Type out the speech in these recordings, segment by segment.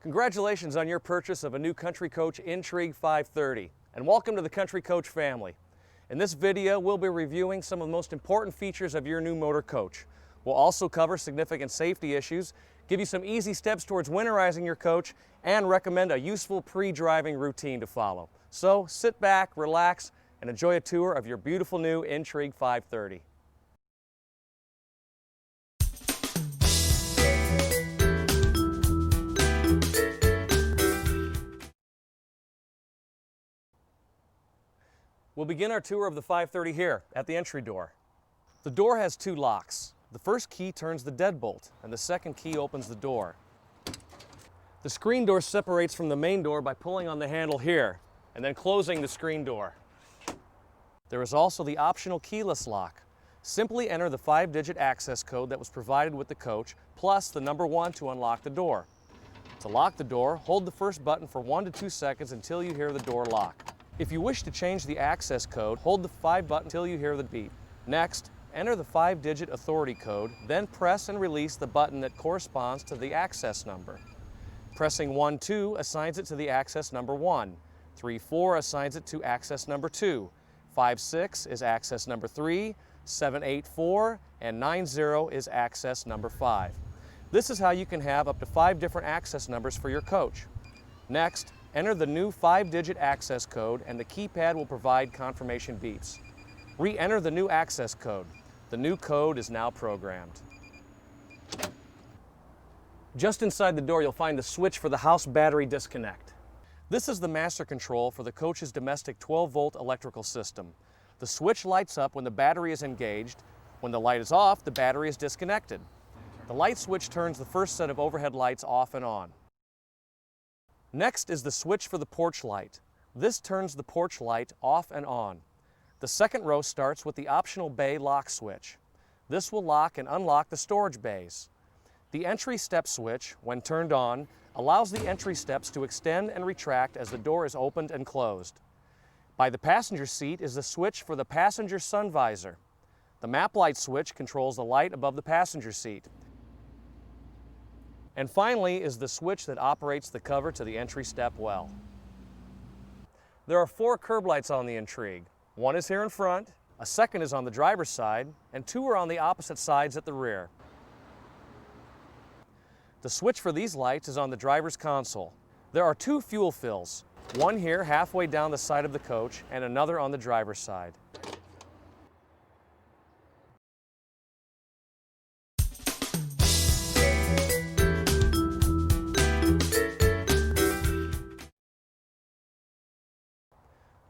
Congratulations on your purchase of a new Country Coach Intrigue 530, and welcome to the Country Coach family. In this video, we'll be reviewing some of the most important features of your new motor coach. We'll also cover significant safety issues, give you some easy steps towards winterizing your coach, and recommend a useful pre-driving routine to follow. So sit back, relax, and enjoy a tour of your beautiful new Intrigue 530. We'll begin our tour of the 530 here at the entry door. The door has two locks. The first key turns the deadbolt, and the second key opens the door. The screen door separates from the main door by pulling on the handle here, and then closing the screen door. There is also the optional keyless lock. Simply enter the 5-digit access code that was provided with the coach, plus the number 1 to unlock the door. To lock the door, hold the first button for 1 to 2 seconds until you hear the door lock. If you wish to change the access code, hold the 5 button until you hear the beep. Next, enter the 5-digit authority code, then press and release the button that corresponds to the access number. Pressing 1-2 assigns it to the access number 1. 3-4 assigns it to access number 2. 5-6 is access number 3. 7-8-4 and 9-0 is access number 5. This is how you can have up to 5 different access numbers for your coach. Next, enter the new 5-digit access code and the keypad will provide confirmation beeps. Re-enter the new access code. The new code is now programmed. Just inside the door you'll find the switch for the house battery disconnect. This is the master control for the coach's domestic 12-volt electrical system. The switch lights up when the battery is engaged. When the light is off, the battery is disconnected. The light switch turns the first set of overhead lights off and on. Next is the switch for the porch light. This turns the porch light off and on. The second row starts with the optional bay lock switch. This will lock and unlock the storage bays. The entry step switch, when turned on, allows the entry steps to extend and retract as the door is opened and closed. By the passenger seat is the switch for the passenger sun visor. The map light switch controls the light above the passenger seat. And finally is the switch that operates the cover to the entry step well. There are 4 curb lights on the Intrigue. 1 is here in front, a second is on the driver's side, and 2 are on the opposite sides at the rear. The switch for these lights is on the driver's console. There are 2 fuel fills, one here halfway down the side of the coach and another on the driver's side.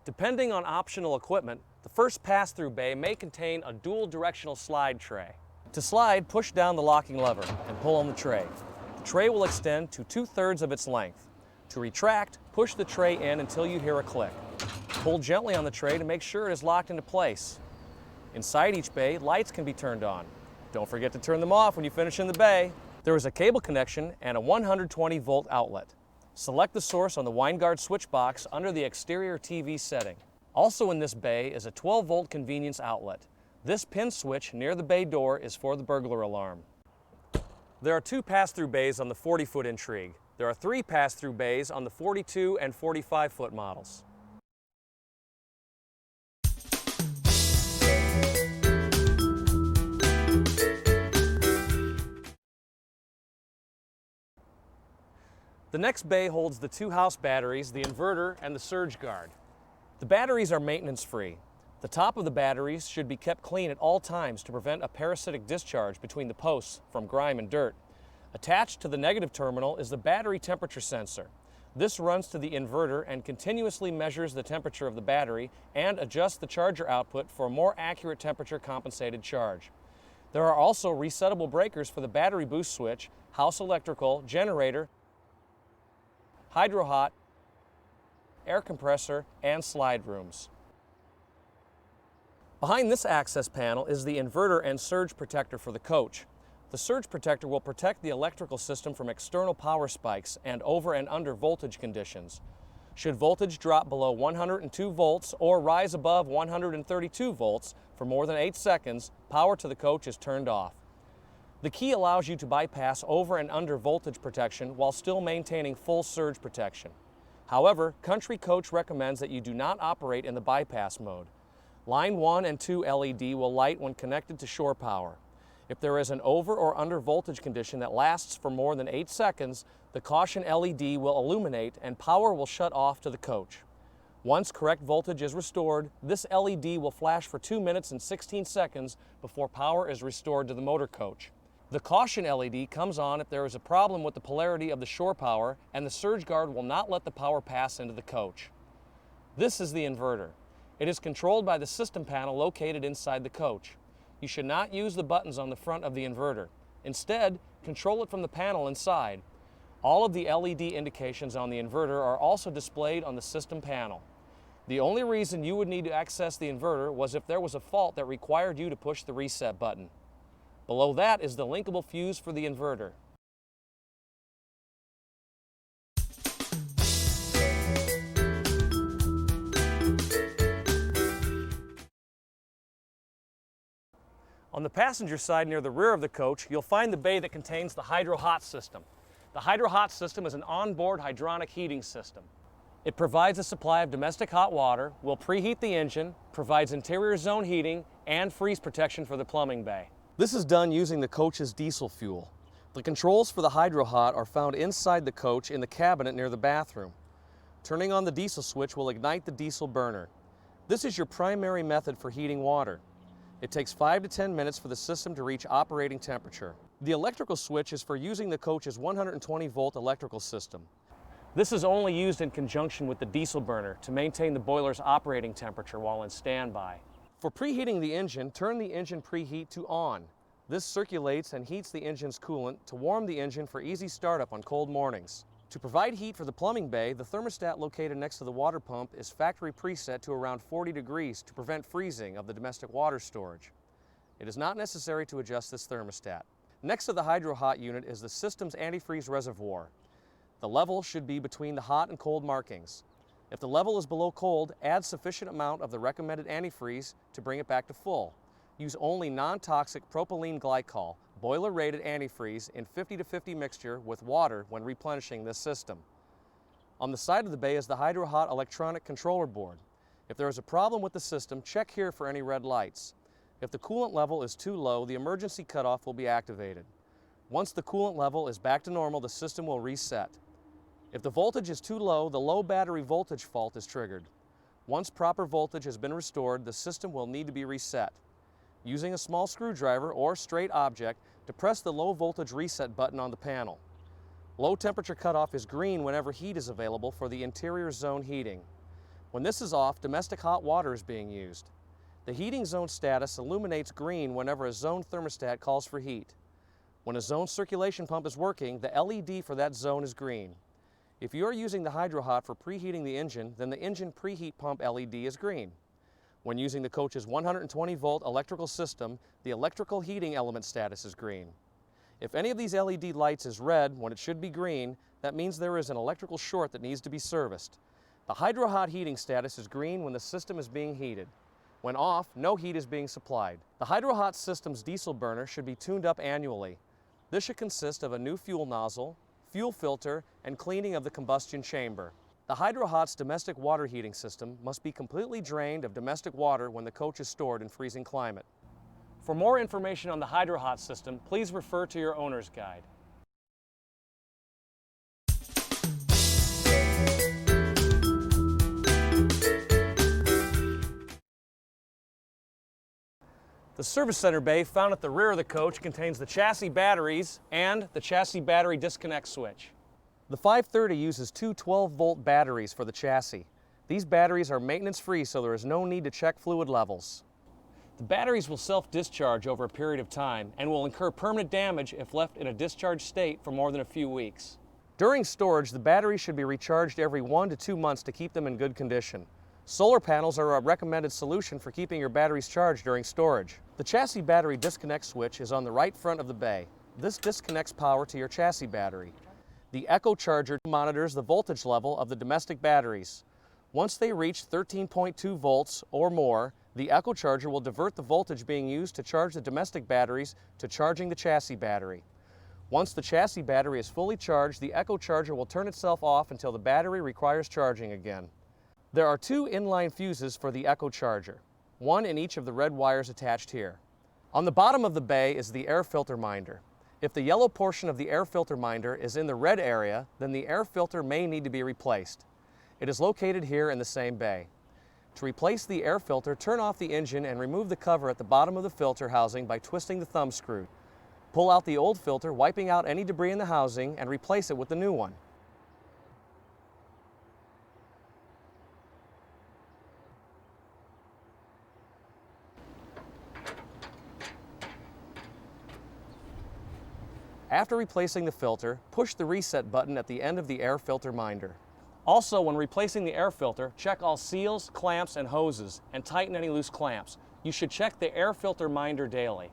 Depending on optional equipment, the first pass-through bay may contain a dual directional slide tray. To slide, push down the locking lever and pull on the tray. The tray will extend to 2/3 of its length. To retract, push the tray in until you hear a click. Pull gently on the tray to make sure it is locked into place. Inside each bay, lights can be turned on. Don't forget to turn them off when you finish in the bay. There is a cable connection and a 120-volt outlet. Select the source on the Winegard switch box under the exterior TV setting. Also in this bay is a 12-volt convenience outlet. This pin switch near the bay door is for the burglar alarm. There are 2 pass-through bays on the 40-foot Intrigue. There are 3 pass-through bays on the 42 and 45-foot models. The next bay holds the 2 house batteries, the inverter, and the surge guard. The batteries are maintenance-free. The top of the batteries should be kept clean at all times to prevent a parasitic discharge between the posts from grime and dirt. Attached to the negative terminal is the battery temperature sensor. This runs to the inverter and continuously measures the temperature of the battery and adjusts the charger output for a more accurate temperature-compensated charge. There are also resettable breakers for the battery boost switch, house electrical, generator, hydro-hot, air compressor, and slide rooms. Behind this access panel is the inverter and surge protector for the coach. The surge protector will protect the electrical system from external power spikes and over and under voltage conditions. Should voltage drop below 102 volts or rise above 132 volts for more than 8 seconds, power to the coach is turned off. The key allows you to bypass over and under voltage protection while still maintaining full surge protection. However, Country Coach recommends that you do not operate in the bypass mode. Line 1 and 2 LED will light when connected to shore power. If there is an over or under voltage condition that lasts for more than 8 seconds, the caution LED will illuminate and power will shut off to the coach. Once correct voltage is restored, this LED will flash for 2 minutes and 16 seconds before power is restored to the motor coach. The caution LED comes on if there is a problem with the polarity of the shore power and the surge guard will not let the power pass into the coach. This is the inverter. It is controlled by the system panel located inside the coach. You should not use the buttons on the front of the inverter. Instead, control it from the panel inside. All of the LED indications on the inverter are also displayed on the system panel. The only reason you would need to access the inverter was if there was a fault that required you to push the reset button. Below that is the linkable fuse for the inverter. On the passenger side near the rear of the coach, you'll find the bay that contains the Hydro Hot system. The Hydro Hot system is an onboard hydronic heating system. It provides a supply of domestic hot water, will preheat the engine, provides interior zone heating, and freeze protection for the plumbing bay. This is done using the coach's diesel fuel. The controls for the Hydro Hot are found inside the coach in the cabinet near the bathroom. Turning on the diesel switch will ignite the diesel burner. This is your primary method for heating water. It takes 5 to 10 minutes for the system to reach operating temperature. The electrical switch is for using the coach's 120-volt electrical system. This is only used in conjunction with the diesel burner to maintain the boiler's operating temperature while in standby. For preheating the engine, turn the engine preheat to on. This circulates and heats the engine's coolant to warm the engine for easy startup on cold mornings. To provide heat for the plumbing bay, the thermostat located next to the water pump is factory preset to around 40 degrees to prevent freezing of the domestic water storage. It is not necessary to adjust this thermostat. Next to the Hydro Hot unit is the system's antifreeze reservoir. The level should be between the hot and cold markings. If the level is below cold, add sufficient amount of the recommended antifreeze to bring it back to full. Use only non-toxic propylene glycol, boiler-rated antifreeze in 50-50 mixture with water when replenishing this system. On the side of the bay is the Hydro Hot electronic controller board. If there is a problem with the system, check here for any red lights. If the coolant level is too low, the emergency cutoff will be activated. Once the coolant level is back to normal, the system will reset. If the voltage is too low, the low battery voltage fault is triggered. Once proper voltage has been restored, the system will need to be reset. Using a small screwdriver or straight object, depress the low voltage reset button on the panel. Low temperature cutoff is green whenever heat is available for the interior zone heating. When this is off, domestic hot water is being used. The heating zone status illuminates green whenever a zone thermostat calls for heat. When a zone circulation pump is working, the LED for that zone is green. If you are using the Hydro Hot for preheating the engine, then the engine preheat pump LED is green. When using the coach's 120-volt electrical system, the electrical heating element status is green. If any of these LED lights is red when it should be green, that means there is an electrical short that needs to be serviced. The Hydro Hot heating status is green when the system is being heated. When off, no heat is being supplied. The Hydro Hot system's diesel burner should be tuned up annually. This should consist of a new fuel nozzle, fuel filter, and cleaning of the combustion chamber. The Hydro Hot's domestic water heating system must be completely drained of domestic water when the coach is stored in freezing climate. For more information on the Hydro Hot system, please refer to your owner's guide. The service center bay found at the rear of the coach contains the chassis batteries and the chassis battery disconnect switch. The 530 uses two 12-volt batteries for the chassis. These batteries are maintenance-free, so there is no need to check fluid levels. The batteries will self-discharge over a period of time and will incur permanent damage if left in a discharged state for more than a few weeks. During storage, the batteries should be recharged every 1 to 2 months to keep them in good condition. Solar panels are a recommended solution for keeping your batteries charged during storage. The chassis battery disconnect switch is on the right front of the bay. This disconnects power to your chassis battery. The Echo Charger monitors the voltage level of the domestic batteries. Once they reach 13.2 volts or more, The Echo Charger will divert the voltage being used to charge the domestic batteries to charging the chassis battery. Once the chassis battery is fully charged, the Echo Charger will turn itself off until the battery requires charging again. There are 2 inline fuses for the Echo Charger, one in each of the red wires attached here. On the bottom of the bay is the air filter minder. If the yellow portion of the air filter minder is in the red area, then the air filter may need to be replaced. It is located here in the same bay. To replace the air filter, turn off the engine and remove the cover at the bottom of the filter housing by twisting the thumb screw. Pull out the old filter, wiping out any debris in the housing, and replace it with the new one. After replacing the filter, push the reset button at the end of the air filter minder. Also, when replacing the air filter, check all seals, clamps, and hoses, and tighten any loose clamps. You should check the air filter minder daily.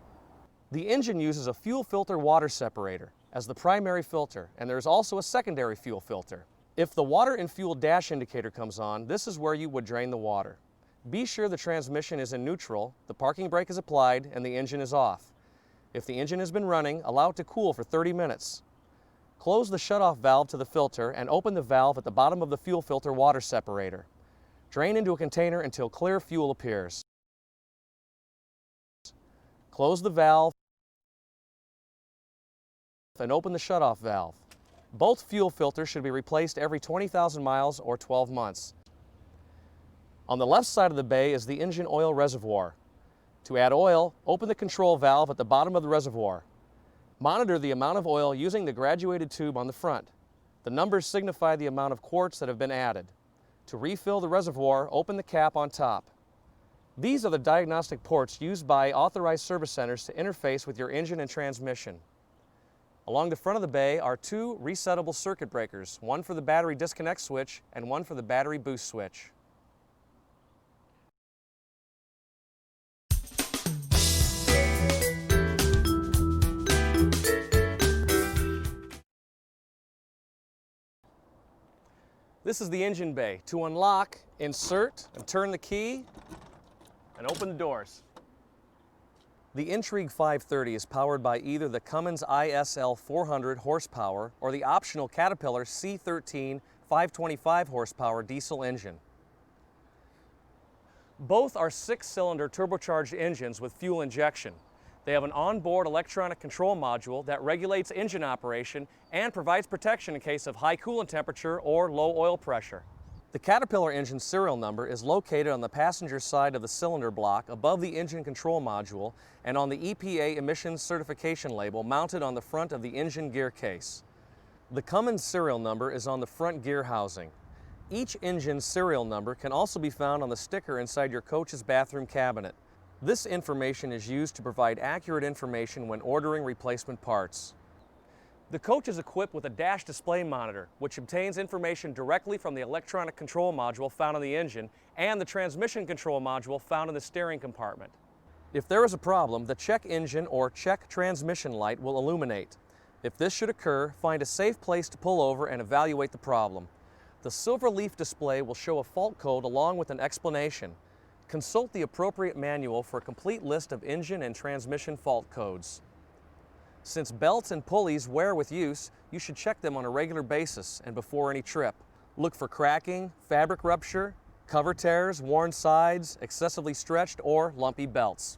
The engine uses a fuel filter water separator as the primary filter, and there is also a secondary fuel filter. If the water and fuel dash indicator comes on, this is where you would drain the water. Be sure the transmission is in neutral, the parking brake is applied, and the engine is off. If the engine has been running, allow it to cool for 30 minutes. Close the shutoff valve to the filter and open the valve at the bottom of the fuel filter water separator. Drain into a container until clear fuel appears. Close the valve and open the shutoff valve. Both fuel filters should be replaced every 20,000 miles or 12 months. On the left side of the bay is the engine oil reservoir. To add oil, open the control valve at the bottom of the reservoir. Monitor the amount of oil using the graduated tube on the front. The numbers signify the amount of quarts that have been added. To refill the reservoir, open the cap on top. These are the diagnostic ports used by authorized service centers to interface with your engine and transmission. Along the front of the bay are 2 resettable circuit breakers, one for the battery disconnect switch and one for the battery boost switch. This is the engine bay. To unlock, insert and turn the key and open the doors. The Intrigue 530 is powered by either the Cummins ISL 400 horsepower or the optional Caterpillar C13 525 horsepower diesel engine. Both are 6-cylinder turbocharged engines with fuel injection. They have an onboard electronic control module that regulates engine operation and provides protection in case of high coolant temperature or low oil pressure. The Caterpillar engine serial number is located on the passenger side of the cylinder block above the engine control module and on the EPA emissions certification label mounted on the front of the engine gear case. The Cummins serial number is on the front gear housing. Each engine's serial number can also be found on the sticker inside your coach's bathroom cabinet. This information is used to provide accurate information when ordering replacement parts. The coach is equipped with a dash display monitor, which obtains information directly from the electronic control module found on the engine and the transmission control module found in the steering compartment. If there is a problem, the check engine or check transmission light will illuminate. If this should occur, find a safe place to pull over and evaluate the problem. The silver leaf display will show a fault code along with an explanation. Consult the appropriate manual for a complete list of engine and transmission fault codes. Since belts and pulleys wear with use, you should check them on a regular basis and before any trip. Look for cracking, fabric rupture, cover tears, worn sides, excessively stretched, or lumpy belts.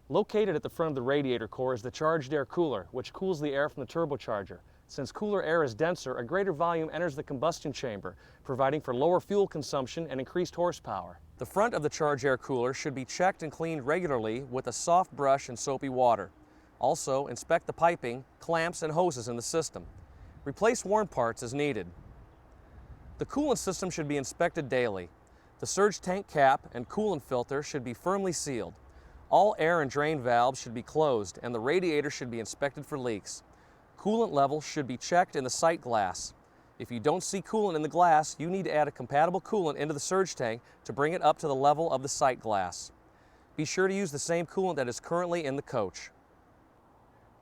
Located at the front of the radiator core is the charged air cooler, which cools the air from the turbocharger. Since cooler air is denser, a greater volume enters the combustion chamber, providing for lower fuel consumption and increased horsepower. The front of the charged air cooler should be checked and cleaned regularly with a soft brush and soapy water. Also, inspect the piping, clamps, and hoses in the system. Replace worn parts as needed. The coolant system should be inspected daily. The surge tank cap and coolant filter should be firmly sealed. All air and drain valves should be closed, and the radiator should be inspected for leaks. Coolant levels should be checked in the sight glass. If you don't see coolant in the glass, you need to add a compatible coolant into the surge tank to bring it up to the level of the sight glass. Be sure to use the same coolant that is currently in the coach.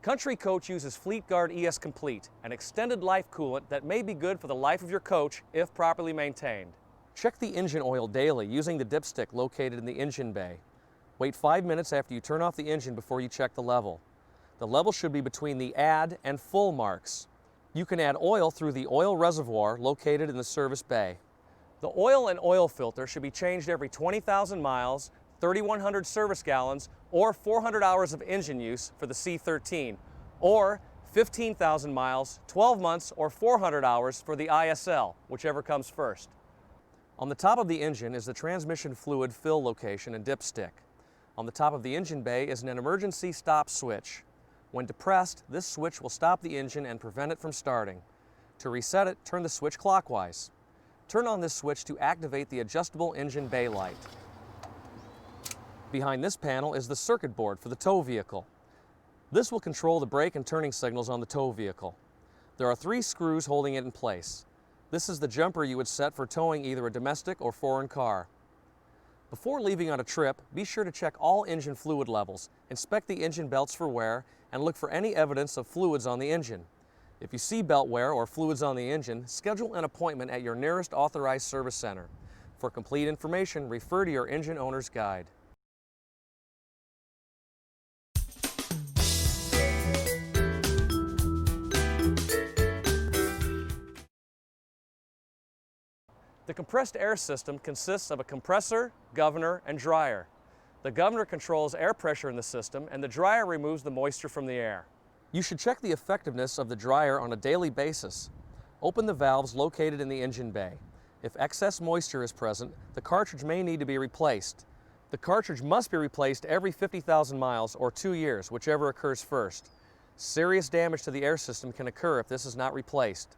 Country Coach uses FleetGuard ES Complete, an extended life coolant that may be good for the life of your coach if properly maintained. Check the engine oil daily using the dipstick located in the engine bay. Wait 5 minutes after you turn off the engine before you check the level. The level should be between the add and full marks. You can add oil through the oil reservoir located in the service bay. The oil and oil filter should be changed every 20,000 miles, 3,100 service gallons, or 400 hours of engine use for the C13, or 15,000 miles, 12 months, or 400 hours for the ISL, whichever comes first. On the top of the engine is the transmission fluid fill location and dipstick. On the top of the engine bay is an emergency stop switch. When depressed, this switch will stop the engine and prevent it from starting. To reset it, turn the switch clockwise. Turn on this switch to activate the adjustable engine bay light. Behind this panel is the circuit board for the tow vehicle. This will control the brake and turning signals on the tow vehicle. There are 3 screws holding it in place. This is the jumper you would set for towing either a domestic or foreign car. Before leaving on a trip, be sure to check all engine fluid levels, inspect the engine belts for wear, and look for any evidence of fluids on the engine. If you see belt wear or fluids on the engine, schedule an appointment at your nearest authorized service center. For complete information, refer to your engine owner's guide. The compressed air system consists of a compressor, governor, and dryer. The governor controls air pressure in the system, and the dryer removes the moisture from the air. You should check the effectiveness of the dryer on a daily basis. Open the valves located in the engine bay. If excess moisture is present, the cartridge may need to be replaced. The cartridge must be replaced every 50,000 miles or 2 years, whichever occurs first. Serious damage to the air system can occur if this is not replaced.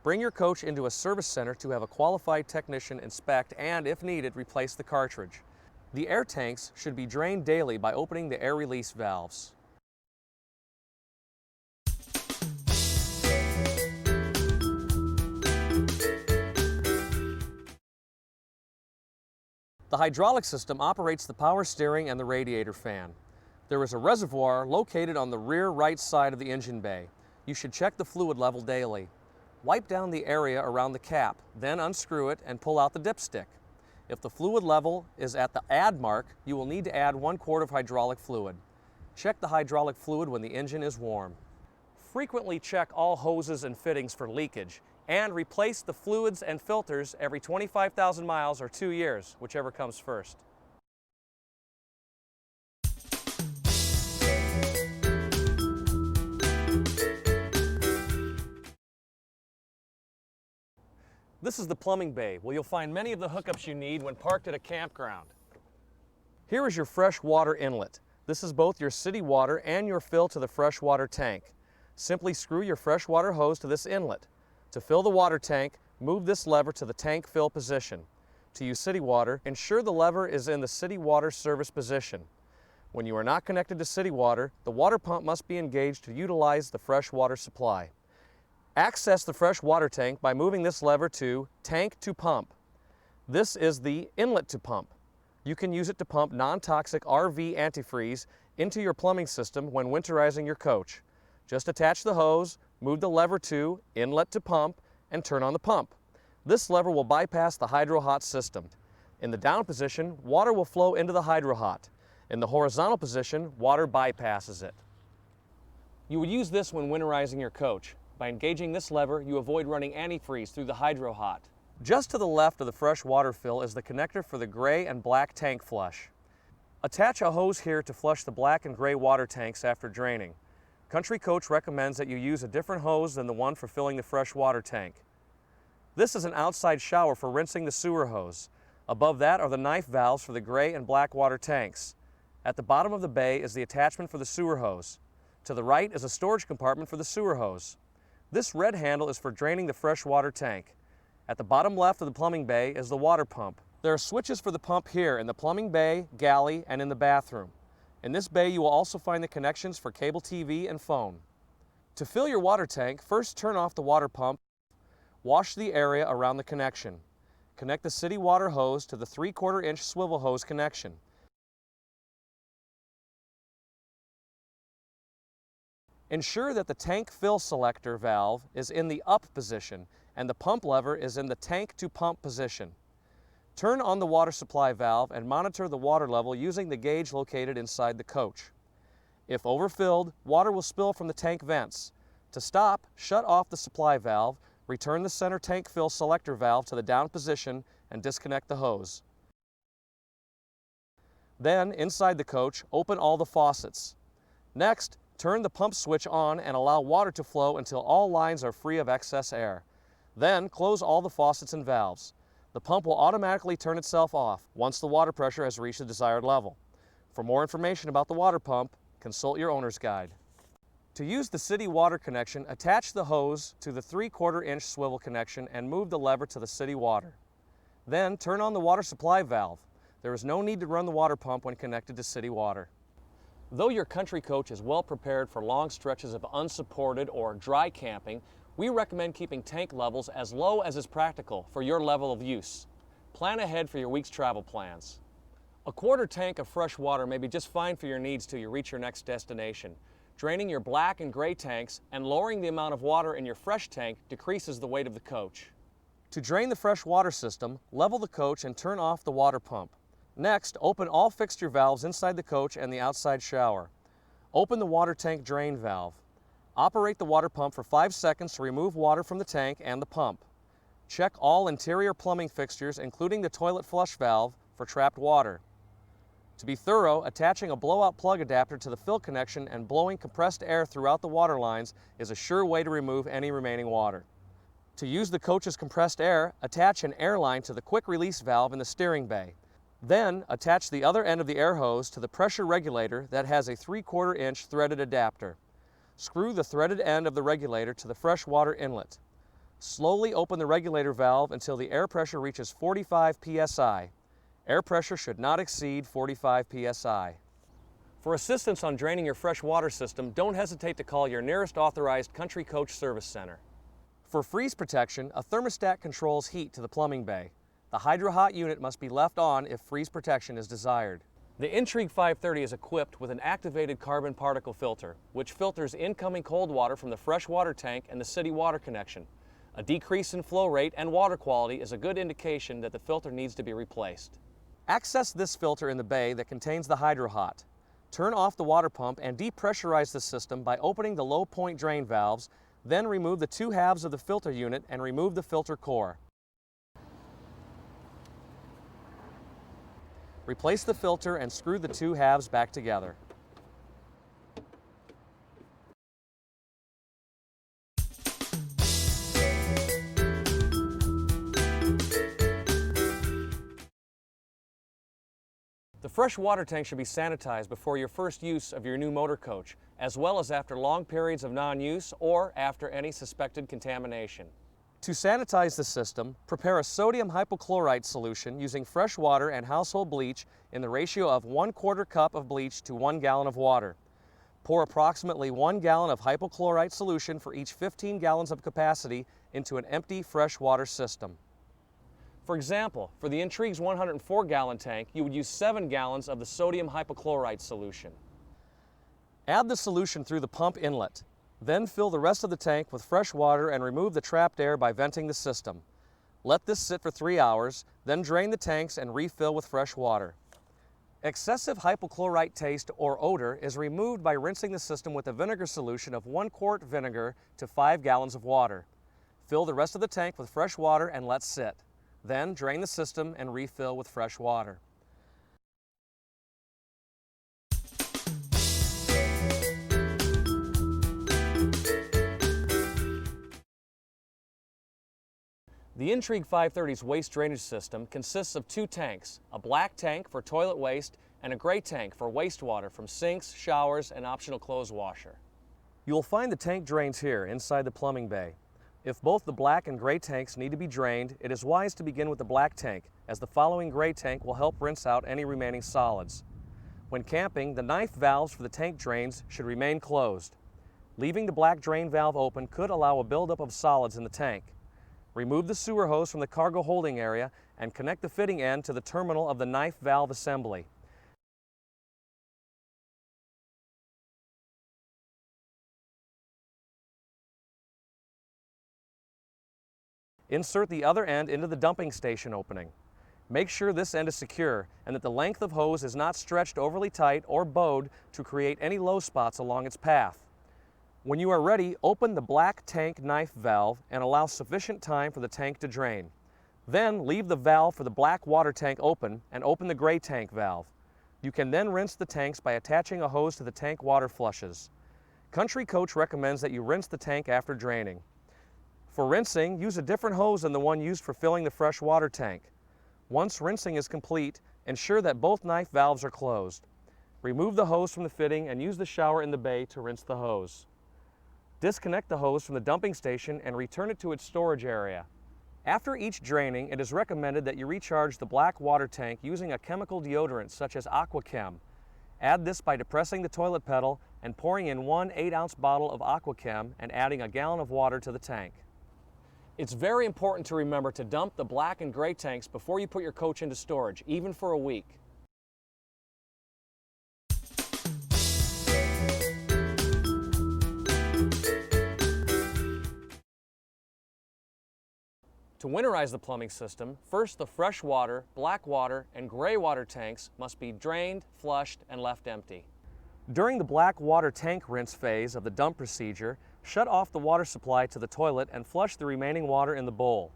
Bring your coach into a service center to have a qualified technician inspect and, if needed, replace the cartridge. The air tanks should be drained daily by opening the air release valves. The hydraulic system operates the power steering and the radiator fan. There is a reservoir located on the rear right side of the engine bay. You should check the fluid level daily. Wipe down the area around the cap, then unscrew it and pull out the dipstick. If the fluid level is at the add mark, you will need to add 1 quart of hydraulic fluid. Check the hydraulic fluid when the engine is warm. Frequently check all hoses and fittings for leakage and replace the fluids and filters every 25,000 miles or 2 years, whichever comes first. This is the plumbing bay, where you'll find many of the hookups you need when parked at a campground. Here is your fresh water inlet. This is both your city water and your fill to the freshwater tank. Simply screw your freshwater hose to this inlet. To fill the water tank, move this lever to the tank fill position. To use city water, ensure the lever is in the city water service position. When you are not connected to city water, the water pump must be engaged to utilize the fresh water supply. Access the fresh water tank by moving this lever to tank to pump. This is the inlet to pump. You can use it to pump non-toxic RV antifreeze into your plumbing system when winterizing your coach. Just attach the hose, move the lever to inlet to pump, and turn on the pump. This lever will bypass the hydro-hot system. In the down position, water will flow into the hydro-hot. In the horizontal position, water bypasses it. You would use this when winterizing your coach. By engaging this lever, you avoid running antifreeze through the hydro-hot. Just to the left of the fresh water fill is the connector for the gray and black tank flush. Attach a hose here to flush the black and gray water tanks after draining. Country Coach recommends that you use a different hose than the one for filling the fresh water tank. This is an outside shower for rinsing the sewer hose. Above that are the knife valves for the gray and black water tanks. At the bottom of the bay is the attachment for the sewer hose. To the right is a storage compartment for the sewer hose. This red handle is for draining the fresh water tank. At the bottom left of the plumbing bay is the water pump. There are switches for the pump here in the plumbing bay, galley, and in the bathroom. In this bay you will also find the connections for cable TV and phone. To fill your water tank, first turn off the water pump. Wash the area around the connection. Connect the city water hose to the 3/4 inch swivel hose connection. Ensure that the tank fill selector valve is in the up position and the pump lever is in the tank to pump position. Turn on the water supply valve and monitor the water level using the gauge located inside the coach. If overfilled, water will spill from the tank vents. To stop, shut off the supply valve, return the center tank fill selector valve to the down position, and disconnect the hose. Then, inside the coach, open all the faucets. Next, turn the pump switch on and allow water to flow until all lines are free of excess air. Then, close all the faucets and valves. The pump will automatically turn itself off once the water pressure has reached the desired level. For more information about the water pump, consult your owner's guide. To use the city water connection, attach the hose to the 3/4 inch swivel connection and move the lever to the city water. Then turn on the water supply valve. There is no need to run the water pump when connected to city water. Though your country coach is well prepared for long stretches of unsupported or dry camping, we recommend keeping tank levels as low as is practical for your level of use. Plan ahead for your week's travel plans. A 1/4 tank of fresh water may be just fine for your needs till you reach your next destination. Draining your black and gray tanks and lowering the amount of water in your fresh tank decreases the weight of the coach. To drain the fresh water system, level the coach and turn off the water pump. Next, open all fixture valves inside the coach and the outside shower. Open the water tank drain valve. Operate the water pump for 5 seconds to remove water from the tank and the pump. Check all interior plumbing fixtures, including the toilet flush valve, for trapped water. To be thorough, attaching a blowout plug adapter to the fill connection and blowing compressed air throughout the water lines is a sure way to remove any remaining water. To use the coach's compressed air, attach an air line to the quick release valve in the steering bay. Then, attach the other end of the air hose to the pressure regulator that has a 3/4 inch threaded adapter. Screw the threaded end of the regulator to the fresh water inlet. Slowly open the regulator valve until the air pressure reaches 45 psi. Air pressure should not exceed 45 psi. For assistance on draining your fresh water system, don't hesitate to call your nearest authorized country coach service center. For freeze protection, a thermostat controls heat to the plumbing bay. The HydroHot unit must be left on if freeze protection is desired. The Intrigue 530 is equipped with an activated carbon particle filter, which filters incoming cold water from the fresh water tank and the city water connection. A decrease in flow rate and water quality is a good indication that the filter needs to be replaced. Access this filter in the bay that contains the HydroHot. Turn off the water pump and depressurize the system by opening the low point drain valves, then remove the 2 halves of the filter unit and remove the filter core. Replace the filter and screw the 2 halves back together. The fresh water tank should be sanitized before your first use of your new motor coach, as well as after long periods of non-use or after any suspected contamination. To sanitize the system, prepare a sodium hypochlorite solution using fresh water and household bleach in the ratio of 1/4 cup of bleach to 1 gallon of water. Pour approximately 1 gallon of hypochlorite solution for each 15 gallons of capacity into an empty fresh water system. For example, for the Intrigue's 104-gallon tank, you would use 7 gallons of the sodium hypochlorite solution. Add the solution through the pump inlet. Then fill the rest of the tank with fresh water and remove the trapped air by venting the system. Let this sit for 3 hours, then drain the tanks and refill with fresh water. Excessive hypochlorite taste or odor is removed by rinsing the system with a vinegar solution of 1 quart vinegar to 5 gallons of water. Fill the rest of the tank with fresh water and let sit. Then drain the system and refill with fresh water. The Intrigue 530's waste drainage system consists of 2 tanks, a black tank for toilet waste and a gray tank for wastewater from sinks, showers, and optional clothes washer. You will find the tank drains here inside the plumbing bay. If both the black and gray tanks need to be drained, it is wise to begin with the black tank, as the following gray tank will help rinse out any remaining solids. When camping, the knife valves for the tank drains should remain closed. Leaving the black drain valve open could allow a buildup of solids in the tank. Remove the sewer hose from the cargo holding area and connect the fitting end to the terminal of the knife valve assembly. Insert the other end into the dumping station opening. Make sure this end is secure and that the length of hose is not stretched overly tight or bowed to create any low spots along its path. When you are ready, open the black tank knife valve and allow sufficient time for the tank to drain. Then leave the valve for the black water tank open and open the gray tank valve. You can then rinse the tanks by attaching a hose to the tank water flushes. Country Coach recommends that you rinse the tank after draining. For rinsing, use a different hose than the one used for filling the fresh water tank. Once rinsing is complete, ensure that both knife valves are closed. Remove the hose from the fitting and use the shower in the bay to rinse the hose. Disconnect the hose from the dumping station and return it to its storage area. After each draining, it is recommended that you recharge the black water tank using a chemical deodorant such as Aquachem. Add this by depressing the toilet pedal and pouring in one 8-ounce bottle of Aquachem and adding a gallon of water to the tank. It's very important to remember to dump the black and gray tanks before you put your coach into storage, even for a week. To winterize the plumbing system, first the fresh water, black water, and gray water tanks must be drained, flushed, and left empty. During the black water tank rinse phase of the dump procedure, shut off the water supply to the toilet and flush the remaining water in the bowl.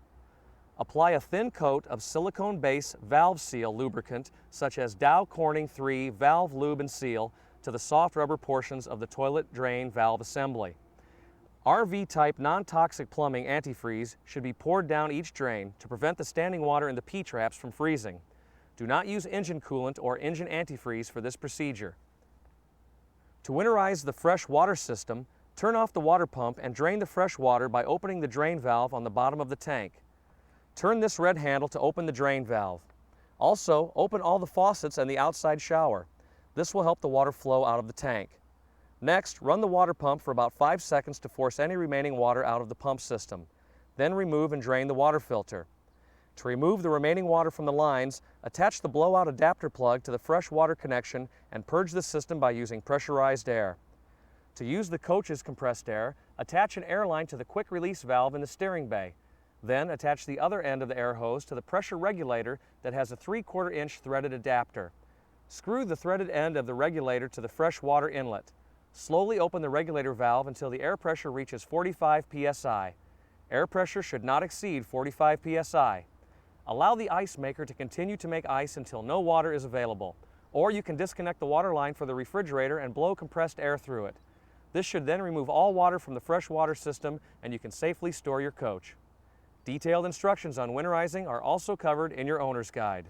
Apply a thin coat of silicone base valve seal lubricant such as Dow Corning 3 Valve Lube and Seal to the soft rubber portions of the toilet drain valve assembly. RV-type non-toxic plumbing antifreeze should be poured down each drain to prevent the standing water in the P-traps from freezing. Do not use engine coolant or engine antifreeze for this procedure. To winterize the fresh water system, turn off the water pump and drain the fresh water by opening the drain valve on the bottom of the tank. Turn this red handle to open the drain valve. Also, open all the faucets and the outside shower. This will help the water flow out of the tank. Next, run the water pump for about 5 seconds to force any remaining water out of the pump system. Then remove and drain the water filter. To remove the remaining water from the lines, attach the blowout adapter plug to the fresh water connection and purge the system by using pressurized air. To use the coach's compressed air, attach an air line to the quick release valve in the steering bay. Then attach the other end of the air hose to the pressure regulator that has a 3/4 inch threaded adapter. Screw the threaded end of the regulator to the fresh water inlet. Slowly open the regulator valve until the air pressure reaches 45 psi. Air pressure should not exceed 45 psi. Allow the ice maker to continue to make ice until no water is available, or you can disconnect the water line for the refrigerator and blow compressed air through it. This should then remove all water from the fresh water system and you can safely store your coach. Detailed instructions on winterizing are also covered in your owner's guide.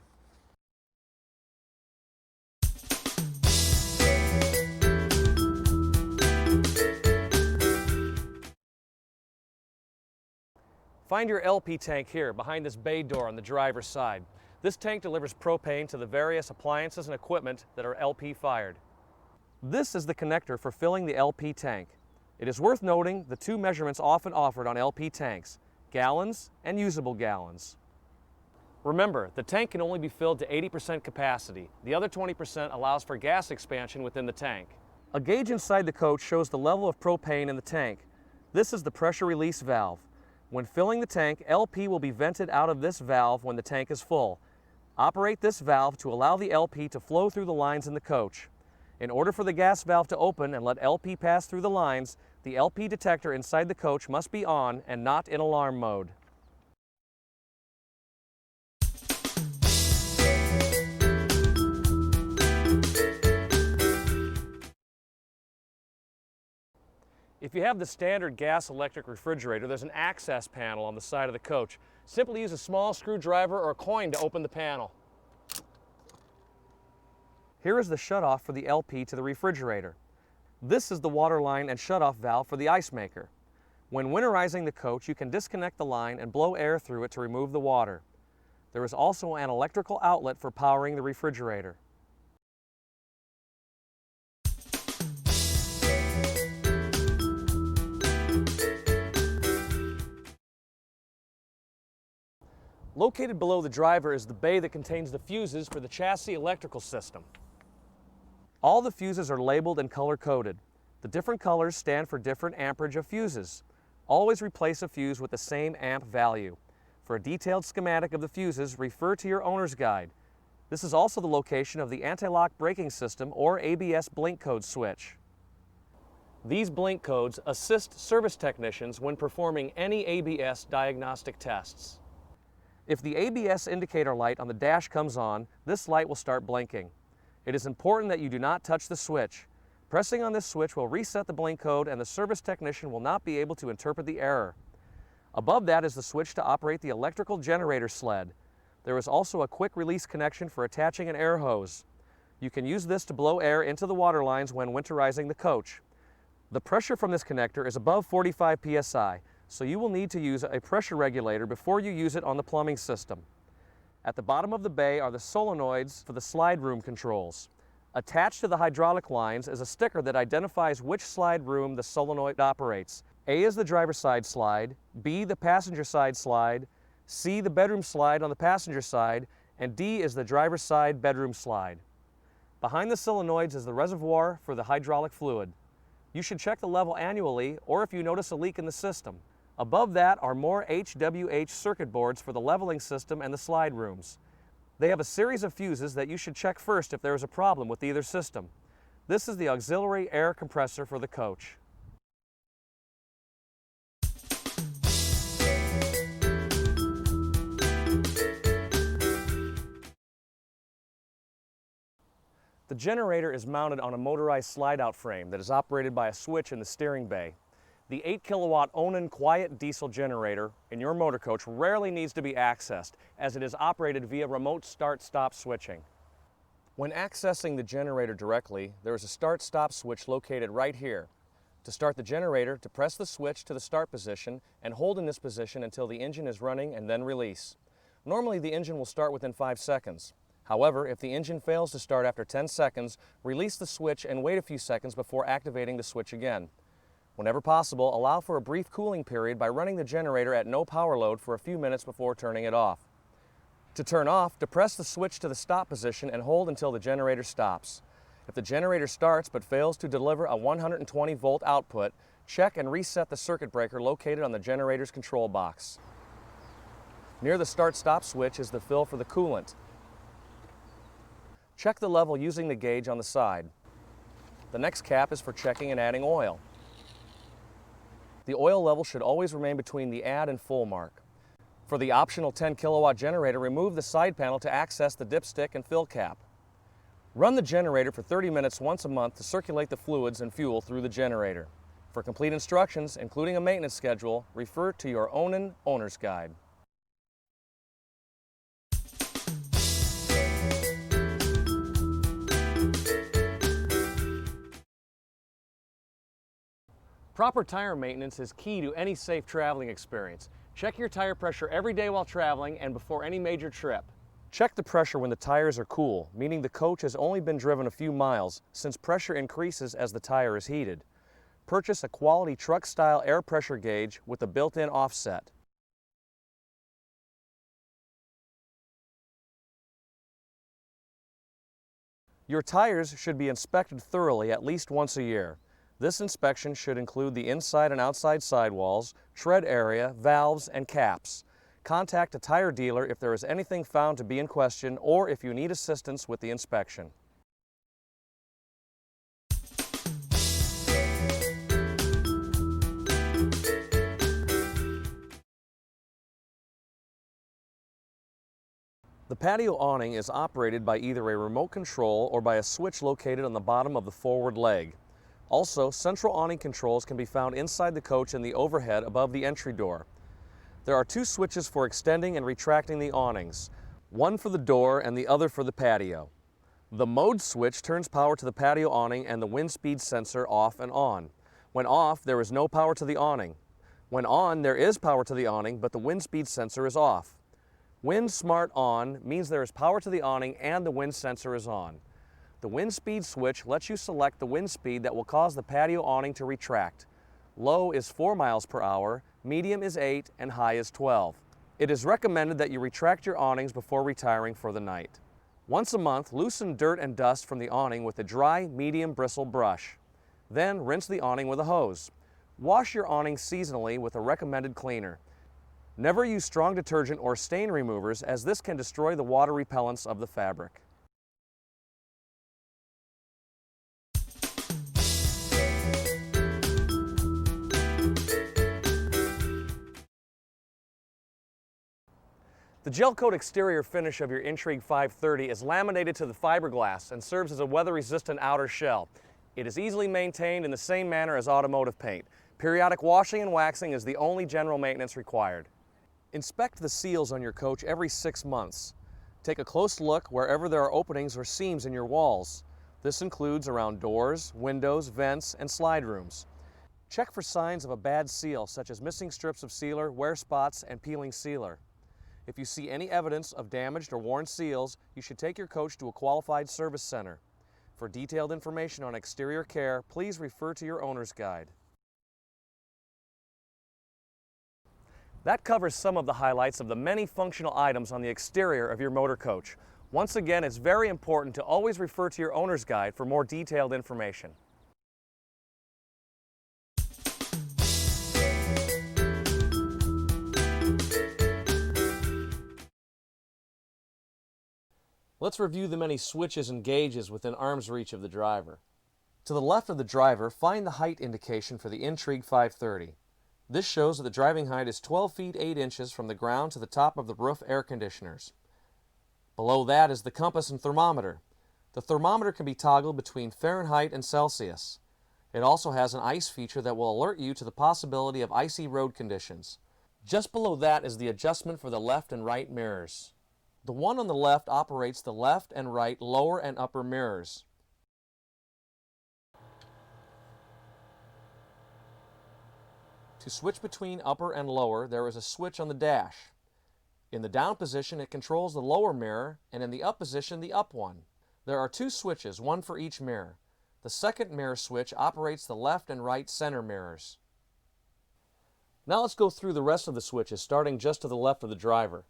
Find your LP tank here behind this bay door on the driver's side. This tank delivers propane to the various appliances and equipment that are LP fired. This is the connector for filling the LP tank. It is worth noting the two measurements often offered on LP tanks, gallons and usable gallons. Remember, the tank can only be filled to 80% capacity. The other 20% allows for gas expansion within the tank. A gauge inside the coach shows the level of propane in the tank. This is the pressure release valve. When filling the tank, LP will be vented out of this valve when the tank is full. Operate this valve to allow the LP to flow through the lines in the coach. In order for the gas valve to open and let LP pass through the lines, the LP detector inside the coach must be on and not in alarm mode. If you have the standard gas-electric refrigerator, there's an access panel on the side of the coach. Simply use a small screwdriver or a coin to open the panel. Here is the shutoff for the LP to the refrigerator. This is the water line and shutoff valve for the ice maker. When winterizing the coach, you can disconnect the line and blow air through it to remove the water. There is also an electrical outlet for powering the refrigerator. Located below the driver is the bay that contains the fuses for the chassis electrical system. All the fuses are labeled and color-coded. The different colors stand for different amperage of fuses. Always replace a fuse with the same amp value. For a detailed schematic of the fuses, refer to your owner's guide. This is also the location of the anti-lock braking system or ABS blink code switch. These blink codes assist service technicians when performing any ABS diagnostic tests. If the ABS indicator light on the dash comes on, this light will start blinking. It is important that you do not touch the switch. Pressing on this switch will reset the blink code and the service technician will not be able to interpret the error. Above that is the switch to operate the electrical generator sled. There is also a quick release connection for attaching an air hose. You can use this to blow air into the water lines when winterizing the coach. The pressure from this connector is above 45 psi, so you will need to use a pressure regulator before you use it on the plumbing system. At the bottom of the bay are the solenoids for the slide room controls. Attached to the hydraulic lines is a sticker that identifies which slide room the solenoid operates. A is the driver's side slide, B the passenger side slide, C the bedroom slide on the passenger side, and D is the driver's side bedroom slide. Behind the solenoids is the reservoir for the hydraulic fluid. You should check the level annually or if you notice a leak in the system. Above that are more HWH circuit boards for the leveling system and the slide rooms. They have a series of fuses that you should check first if there is a problem with either system. This is the auxiliary air compressor for the coach. The generator is mounted on a motorized slide-out frame that is operated by a switch in the steering bay. The 8 kilowatt Onan quiet diesel generator in your motor coach rarely needs to be accessed as it is operated via remote start-stop switching. When accessing the generator directly, there is a start-stop switch located right here. To start the generator, to press the switch to the start position and hold in this position until the engine is running and then release. Normally the engine will start within 5 seconds. However, if the engine fails to start after 10 seconds, release the switch and wait a few seconds before activating the switch again. Whenever possible, allow for a brief cooling period by running the generator at no power load for a few minutes before turning it off. To turn off, depress the switch to the stop position and hold until the generator stops. If the generator starts but fails to deliver a 120 volt output, check and reset the circuit breaker located on the generator's control box. Near the start-stop switch is the fill for the coolant. Check the level using the gauge on the side. The next cap is for checking and adding oil. The oil level should always remain between the add and full mark. For the optional 10 kilowatt generator, remove the side panel to access the dipstick and fill cap. Run the generator for 30 minutes once a month to circulate the fluids and fuel through the generator. For complete instructions, including a maintenance schedule, refer to your Onan owner's guide. Proper tire maintenance is key to any safe traveling experience. Check your tire pressure every day while traveling and before any major trip. Check the pressure when the tires are cool, meaning the coach has only been driven a few miles, since pressure increases as the tire is heated. Purchase a quality truck-style air pressure gauge with a built-in offset. Your tires should be inspected thoroughly at least once a year. This inspection should include the inside and outside sidewalls, tread area, valves, and caps. Contact a tire dealer if there is anything found to be in question or if you need assistance with the inspection. The patio awning is operated by either a remote control or by a switch located on the bottom of the forward leg. Also, central awning controls can be found inside the coach in the overhead above the entry door. There are 2 switches for extending and retracting the awnings, one for the door and the other for the patio. The mode switch turns power to the patio awning and the wind speed sensor off and on. When off, there is no power to the awning. When on, there is power to the awning, but the wind speed sensor is off. Wind Smart On means there is power to the awning and the wind sensor is on. The wind speed switch lets you select the wind speed that will cause the patio awning to retract. Low is 4 miles per hour, medium is 8, and high is 12. It is recommended that you retract your awnings before retiring for the night. Once a month, loosen dirt and dust from the awning with a dry, medium bristle brush. Then rinse the awning with a hose. Wash your awning seasonally with a recommended cleaner. Never use strong detergent or stain removers, as this can destroy the water repellents of the fabric. The gel coat exterior finish of your Intrigue 530 is laminated to the fiberglass and serves as a weather-resistant outer shell. It is easily maintained in the same manner as automotive paint. Periodic washing and waxing is the only general maintenance required. Inspect the seals on your coach every 6 months. Take a close look wherever there are openings or seams in your walls. This includes around doors, windows, vents, and slide rooms. Check for signs of a bad seal, such as missing strips of sealer, wear spots, and peeling sealer. If you see any evidence of damaged or worn seals, you should take your coach to a qualified service center. For detailed information on exterior care, please refer to your owner's guide. That covers some of the highlights of the many functional items on the exterior of your motor coach. Once again, it's very important to always refer to your owner's guide for more detailed information. Let's review the many switches and gauges within arm's reach of the driver. To the left of the driver, find the height indication for the Intrigue 530. This shows that the driving height is 12 feet 8 inches from the ground to the top of the roof air conditioners. Below that is the compass and thermometer. The thermometer can be toggled between Fahrenheit and Celsius. It also has an ice feature that will alert you to the possibility of icy road conditions. Just below that is the adjustment for the left and right mirrors. The one on the left operates the left and right lower and upper mirrors. To switch between upper and lower, there is a switch on the dash. In the down position, it controls the lower mirror, and in the up position, the up one. There are 2 switches, one for each mirror. The second mirror switch operates the left and right center mirrors. Now let's go through the rest of the switches, starting just to the left of the driver.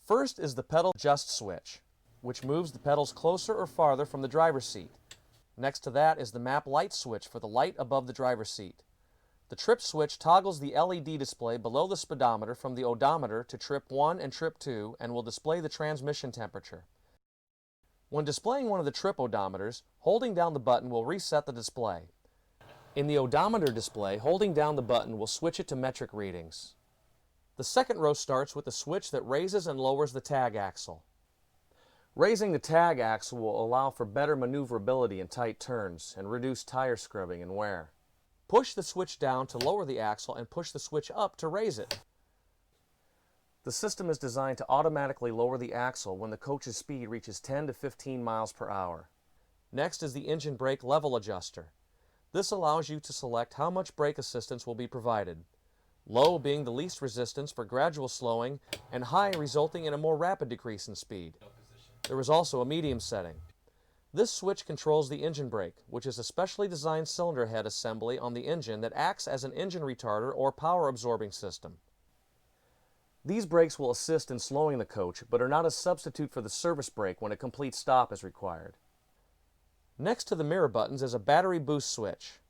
First is the pedal adjust switch, which moves the pedals closer or farther from the driver's seat. Next to that is the map light switch for the light above the driver's seat. The trip switch toggles the LED display below the speedometer from the odometer to trip 1 and trip 2 and will display the transmission temperature. When displaying one of the trip odometers, holding down the button will reset the display. In the odometer display, holding down the button will switch it to metric readings. The second row starts with the switch that raises and lowers the tag axle. Raising the tag axle will allow for better maneuverability in tight turns and reduce tire scrubbing and wear. Push the switch down to lower the axle and push the switch up to raise it. The system is designed to automatically lower the axle when the coach's speed reaches 10 to 15 miles per hour. Next is the engine brake level adjuster. This allows you to select how much brake assistance will be provided. Low being the least resistance for gradual slowing, and high resulting in a more rapid decrease in speed. There is also a medium setting. This switch controls the engine brake, which is a specially designed cylinder head assembly on the engine that acts as an engine retarder or power absorbing system. These brakes will assist in slowing the coach, but are not a substitute for the service brake when a complete stop is required. Next to the mirror buttons is a battery boost switch.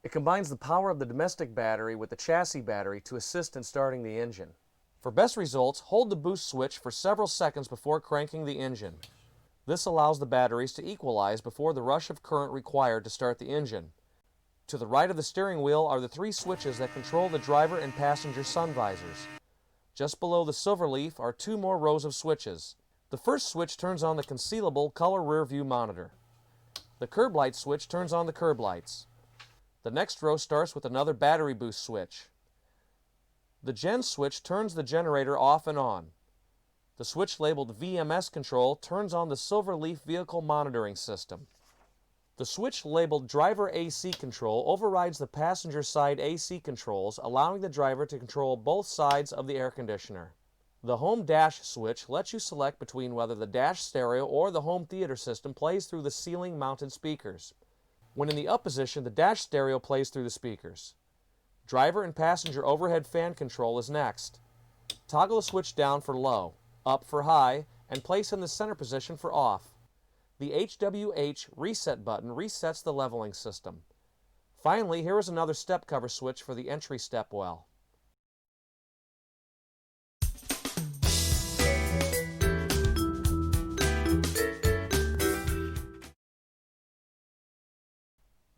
It combines the power of the domestic battery with the chassis battery to assist in starting the engine. For best results, hold the boost switch for several seconds before cranking the engine. This allows the batteries to equalize before the rush of current required to start the engine. To the right of the steering wheel are the 3 switches that control the driver and passenger sun visors. Just below the silver leaf are 2 more rows of switches. The first switch turns on the concealable color rear view monitor. The curb light switch turns on the curb lights. The next row starts with another battery boost switch. The gen switch turns the generator off and on. The switch labeled VMS control turns on the silver leaf vehicle monitoring system. The switch labeled driver AC control overrides the passenger side AC controls, allowing the driver to control both sides of the air conditioner. The home dash switch lets you select between whether the dash stereo or the home theater system plays through the ceiling mounted speakers. When in the up position, the dash stereo plays through the speakers. Driver and passenger overhead fan control is next. Toggle the switch down for low, up for high, and place in the center position for off. The HWH reset button resets the leveling system. Finally, here is another step cover switch for the entry step well.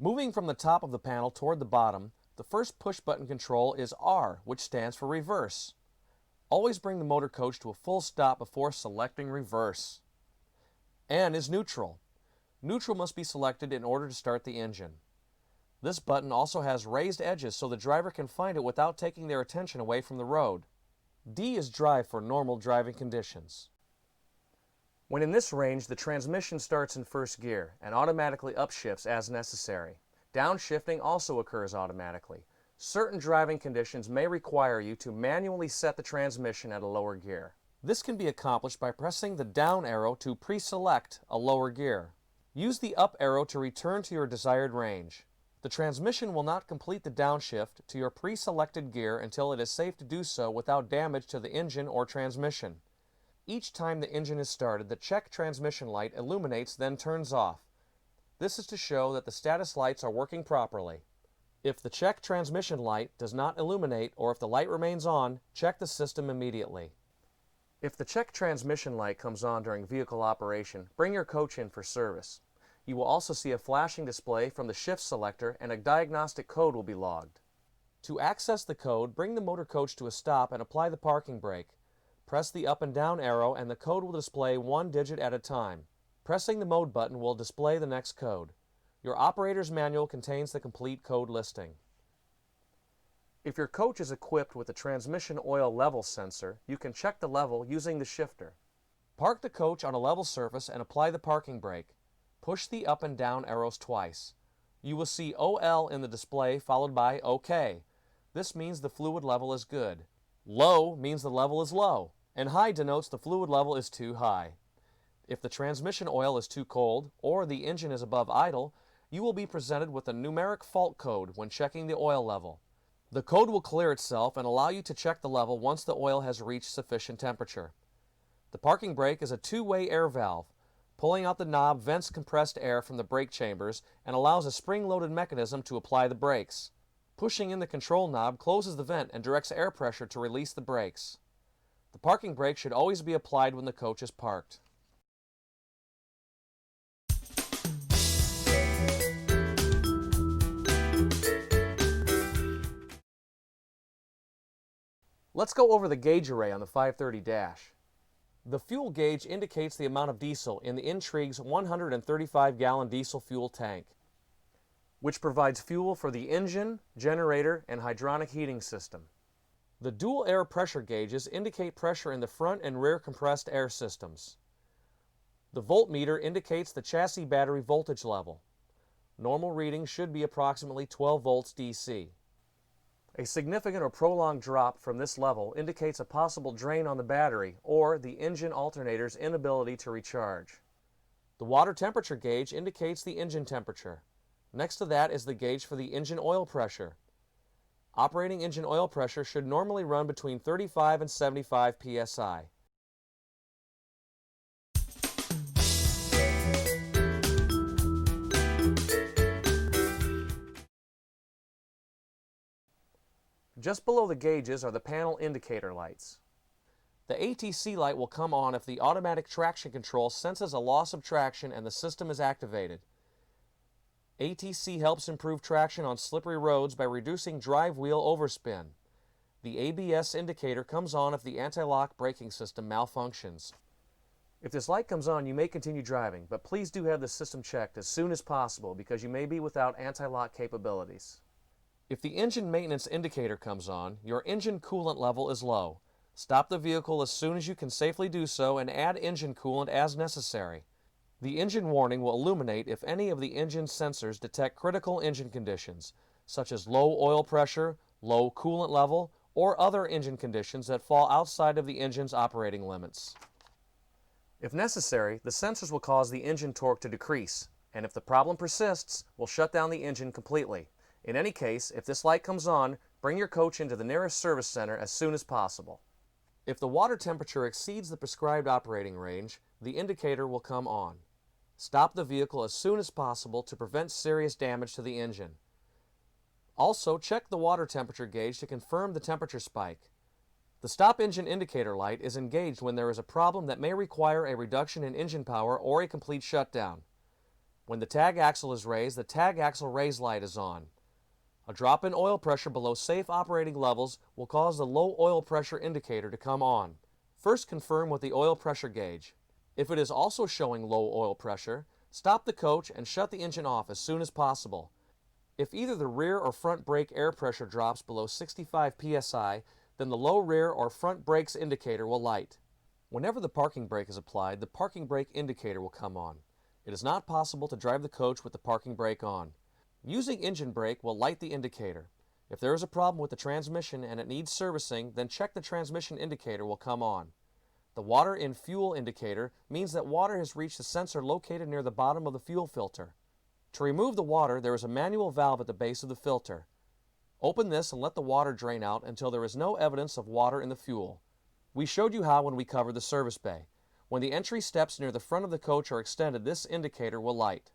Moving from the top of the panel toward the bottom, the first push button control is R, which stands for reverse. Always bring the motor coach to a full stop before selecting reverse. N is neutral. Neutral must be selected in order to start the engine. This button also has raised edges so the driver can find it without taking their attention away from the road. D is drive for normal driving conditions. When in this range, the transmission starts in first gear and automatically upshifts as necessary. Downshifting also occurs automatically. Certain driving conditions may require you to manually set the transmission at a lower gear. This can be accomplished by pressing the down arrow to pre-select a lower gear. Use the up arrow to return to your desired range. The transmission will not complete the downshift to your pre-selected gear until it is safe to do so without damage to the engine or transmission. Each time the engine is started, the check transmission light illuminates, then turns off. This is to show that the status lights are working properly. If the check transmission light does not illuminate or if the light remains on, check the system immediately. If the check transmission light comes on during vehicle operation, bring your coach in for service. You will also see a flashing display from the shift selector and a diagnostic code will be logged. To access the code, bring the motor coach to a stop and apply the parking brake. Press the up and down arrow and the code will display one digit at a time. Pressing the mode button will display the next code. Your operator's manual contains the complete code listing. If your coach is equipped with a transmission oil level sensor, you can check the level using the shifter. Park the coach on a level surface and apply the parking brake. Push the up and down arrows twice. You will see OL in the display followed by OK. This means the fluid level is good. Low means the level is low, and high denotes the fluid level is too high. If the transmission oil is too cold or the engine is above idle, you will be presented with a numeric fault code when checking the oil level. The code will clear itself and allow you to check the level once the oil has reached sufficient temperature. The parking brake is a two-way air valve. Pulling out the knob vents compressed air from the brake chambers and allows a spring-loaded mechanism to apply the brakes. Pushing in the control knob closes the vent and directs air pressure to release the brakes. The parking brake should always be applied when the coach is parked. Let's go over the gauge array on the 530 dash. The fuel gauge indicates the amount of diesel in the Intrigue's 135-gallon diesel fuel tank, which provides fuel for the engine, generator, and hydronic heating system. The dual air pressure gauges indicate pressure in the front and rear compressed air systems. The voltmeter indicates the chassis battery voltage level. Normal reading should be approximately 12 volts DC. A significant or prolonged drop from this level indicates a possible drain on the battery or the engine alternator's inability to recharge. The water temperature gauge indicates the engine temperature. Next to that is the gauge for the engine oil pressure. Operating engine oil pressure should normally run between 35 and 75 psi. Just below the gauges are the panel indicator lights. The ATC light will come on if the automatic traction control senses a loss of traction and the system is activated. ATC helps improve traction on slippery roads by reducing drive wheel overspin. The ABS indicator comes on if the anti-lock braking system malfunctions. If this light comes on, you may continue driving, but please do have the system checked as soon as possible because you may be without anti-lock capabilities. If the engine maintenance indicator comes on, your engine coolant level is low. Stop the vehicle as soon as you can safely do so and add engine coolant as necessary. The engine warning will illuminate if any of the engine sensors detect critical engine conditions, such as low oil pressure, low coolant level, or other engine conditions that fall outside of the engine's operating limits. If necessary, the sensors will cause the engine torque to decrease, and if the problem persists, will shut down the engine completely. In any case, if this light comes on, bring your coach into the nearest service center as soon as possible. If the water temperature exceeds the prescribed operating range, the indicator will come on. Stop the vehicle as soon as possible to prevent serious damage to the engine. Also, check the water temperature gauge to confirm the temperature spike. The stop engine indicator light is engaged when there is a problem that may require a reduction in engine power or a complete shutdown. When the tag axle is raised, the tag axle raise light is on. A drop in oil pressure below safe operating levels will cause the low oil pressure indicator to come on. First, confirm with the oil pressure gauge. If it is also showing low oil pressure, stop the coach and shut the engine off as soon as possible. If either the rear or front brake air pressure drops below 65 psi, then the low rear or front brakes indicator will light. Whenever the parking brake is applied, the parking brake indicator will come on. It is not possible to drive the coach with the parking brake on. Using engine brake will light the indicator. If there is a problem with the transmission and it needs servicing, then check the transmission indicator will come on. The water in fuel indicator means that water has reached the sensor located near the bottom of the fuel filter. To remove the water, there is a manual valve at the base of the filter. Open this and let the water drain out until there is no evidence of water in the fuel. We showed you how when we covered the service bay. When the entry steps near the front of the coach are extended, this indicator will light.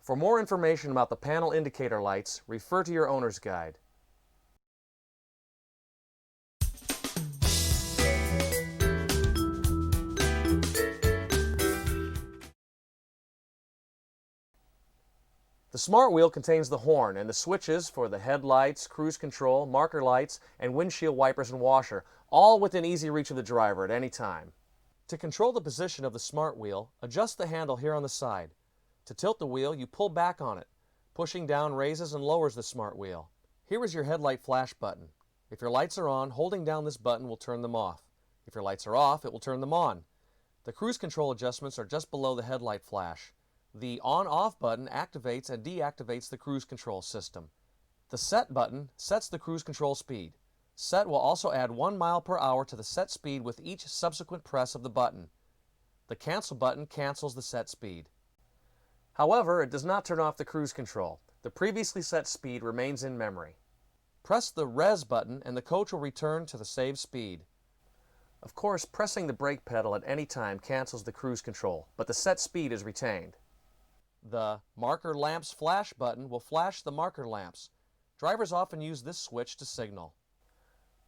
For more information about the panel indicator lights, refer to your owner's guide. The Smart Wheel contains the horn and the switches for the headlights, cruise control, marker lights, and windshield wipers and washer, all within easy reach of the driver at any time. To control the position of the Smart Wheel, adjust the handle here on the side. To tilt the wheel, you pull back on it. Pushing down raises and lowers the Smart Wheel. Here is your headlight flash button. If your lights are on, holding down this button will turn them off. If your lights are off, it will turn them on. The cruise control adjustments are just below the headlight flash. The on-off button activates and deactivates the cruise control system. The set button sets the cruise control speed. Set will also add 1 mile per hour to the set speed with each subsequent press of the button. The cancel button cancels the set speed. However, it does not turn off the cruise control. The previously set speed remains in memory. Press the res button and the coach will return to the saved speed. Of course, pressing the brake pedal at any time cancels the cruise control, but the set speed is retained. The marker lamps flash button will flash the marker lamps. Drivers often use this switch to signal.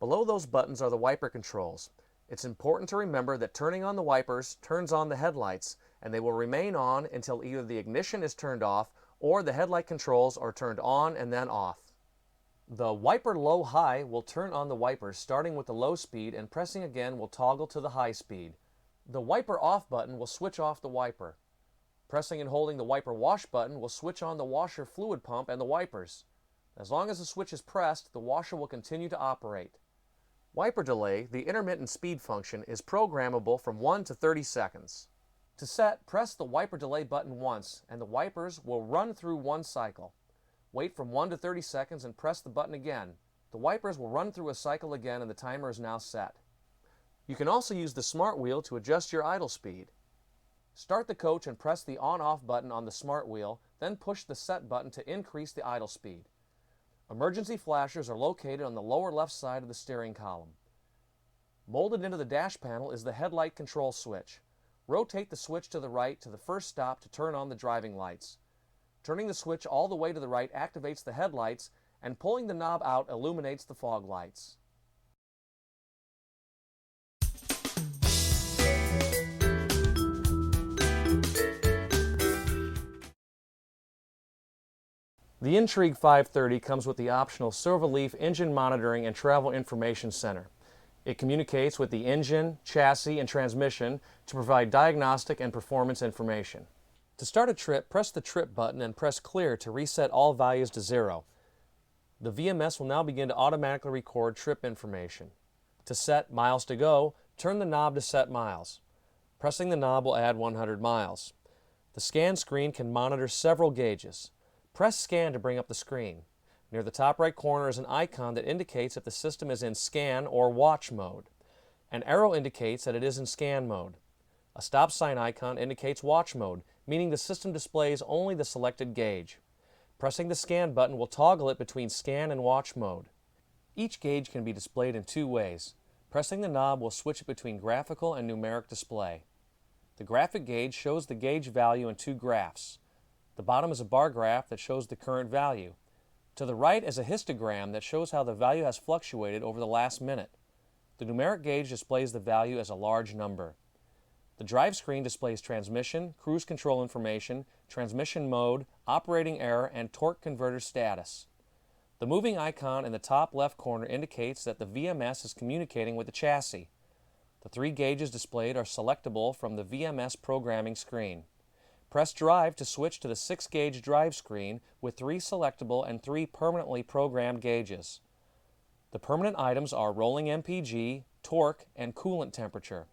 Below those buttons are the wiper controls. It's important to remember that turning on the wipers turns on the headlights, and they will remain on until either the ignition is turned off or the headlight controls are turned on and then off. The wiper low-high will turn on the wipers starting with the low speed, and pressing again will toggle to the high speed. The wiper off button will switch off the wiper. Pressing and holding the wiper wash button will switch on the washer fluid pump and the wipers. As long as the switch is pressed, the washer will continue to operate. Wiper delay, the intermittent speed function, is programmable from 1 to 30 seconds. To set, press the wiper delay button once and the wipers will run through one cycle. Wait from 1 to 30 seconds and press the button again. The wipers will run through a cycle again and the timer is now set. You can also use the Smart Wheel to adjust your idle speed. Start the coach and press the on-off button on the Smart Wheel, then push the set button to increase the idle speed. Emergency flashers are located on the lower left side of the steering column. Molded into the dash panel is the headlight control switch. Rotate the switch to the right to the first stop to turn on the driving lights. Turning the switch all the way to the right activates the headlights, and pulling the knob out illuminates the fog lights. The Intrigue 530 comes with the optional Silverleaf Engine Monitoring and Travel Information Center. It communicates with the engine, chassis, and transmission to provide diagnostic and performance information. To start a trip, press the trip button and press clear to reset all values to 0. The VMS will now begin to automatically record trip information. To set miles to go, turn the knob to set miles. Pressing the knob will add 100 miles. The scan screen can monitor several gauges. Press Scan to bring up the screen. Near the top right corner is an icon that indicates if the system is in scan or watch mode. An arrow indicates that it is in scan mode. A stop sign icon indicates watch mode, meaning the system displays only the selected gauge. Pressing the scan button will toggle it between scan and watch mode. Each gauge can be displayed in two ways. Pressing the knob will switch it between graphical and numeric display. The graphic gauge shows the gauge value in two graphs. The bottom is a bar graph that shows the current value. To the right is a histogram that shows how the value has fluctuated over the last minute. The numeric gauge displays the value as a large number. The drive screen displays transmission, cruise control information, transmission mode, operating error, and torque converter status. The moving icon in the top left corner indicates that the VMS is communicating with the chassis. The 3 gauges displayed are selectable from the VMS programming screen. Press Drive to switch to the 6-gauge drive screen with 3 selectable and 3 permanently programmed gauges. The permanent items are rolling MPG, torque, and coolant temperature.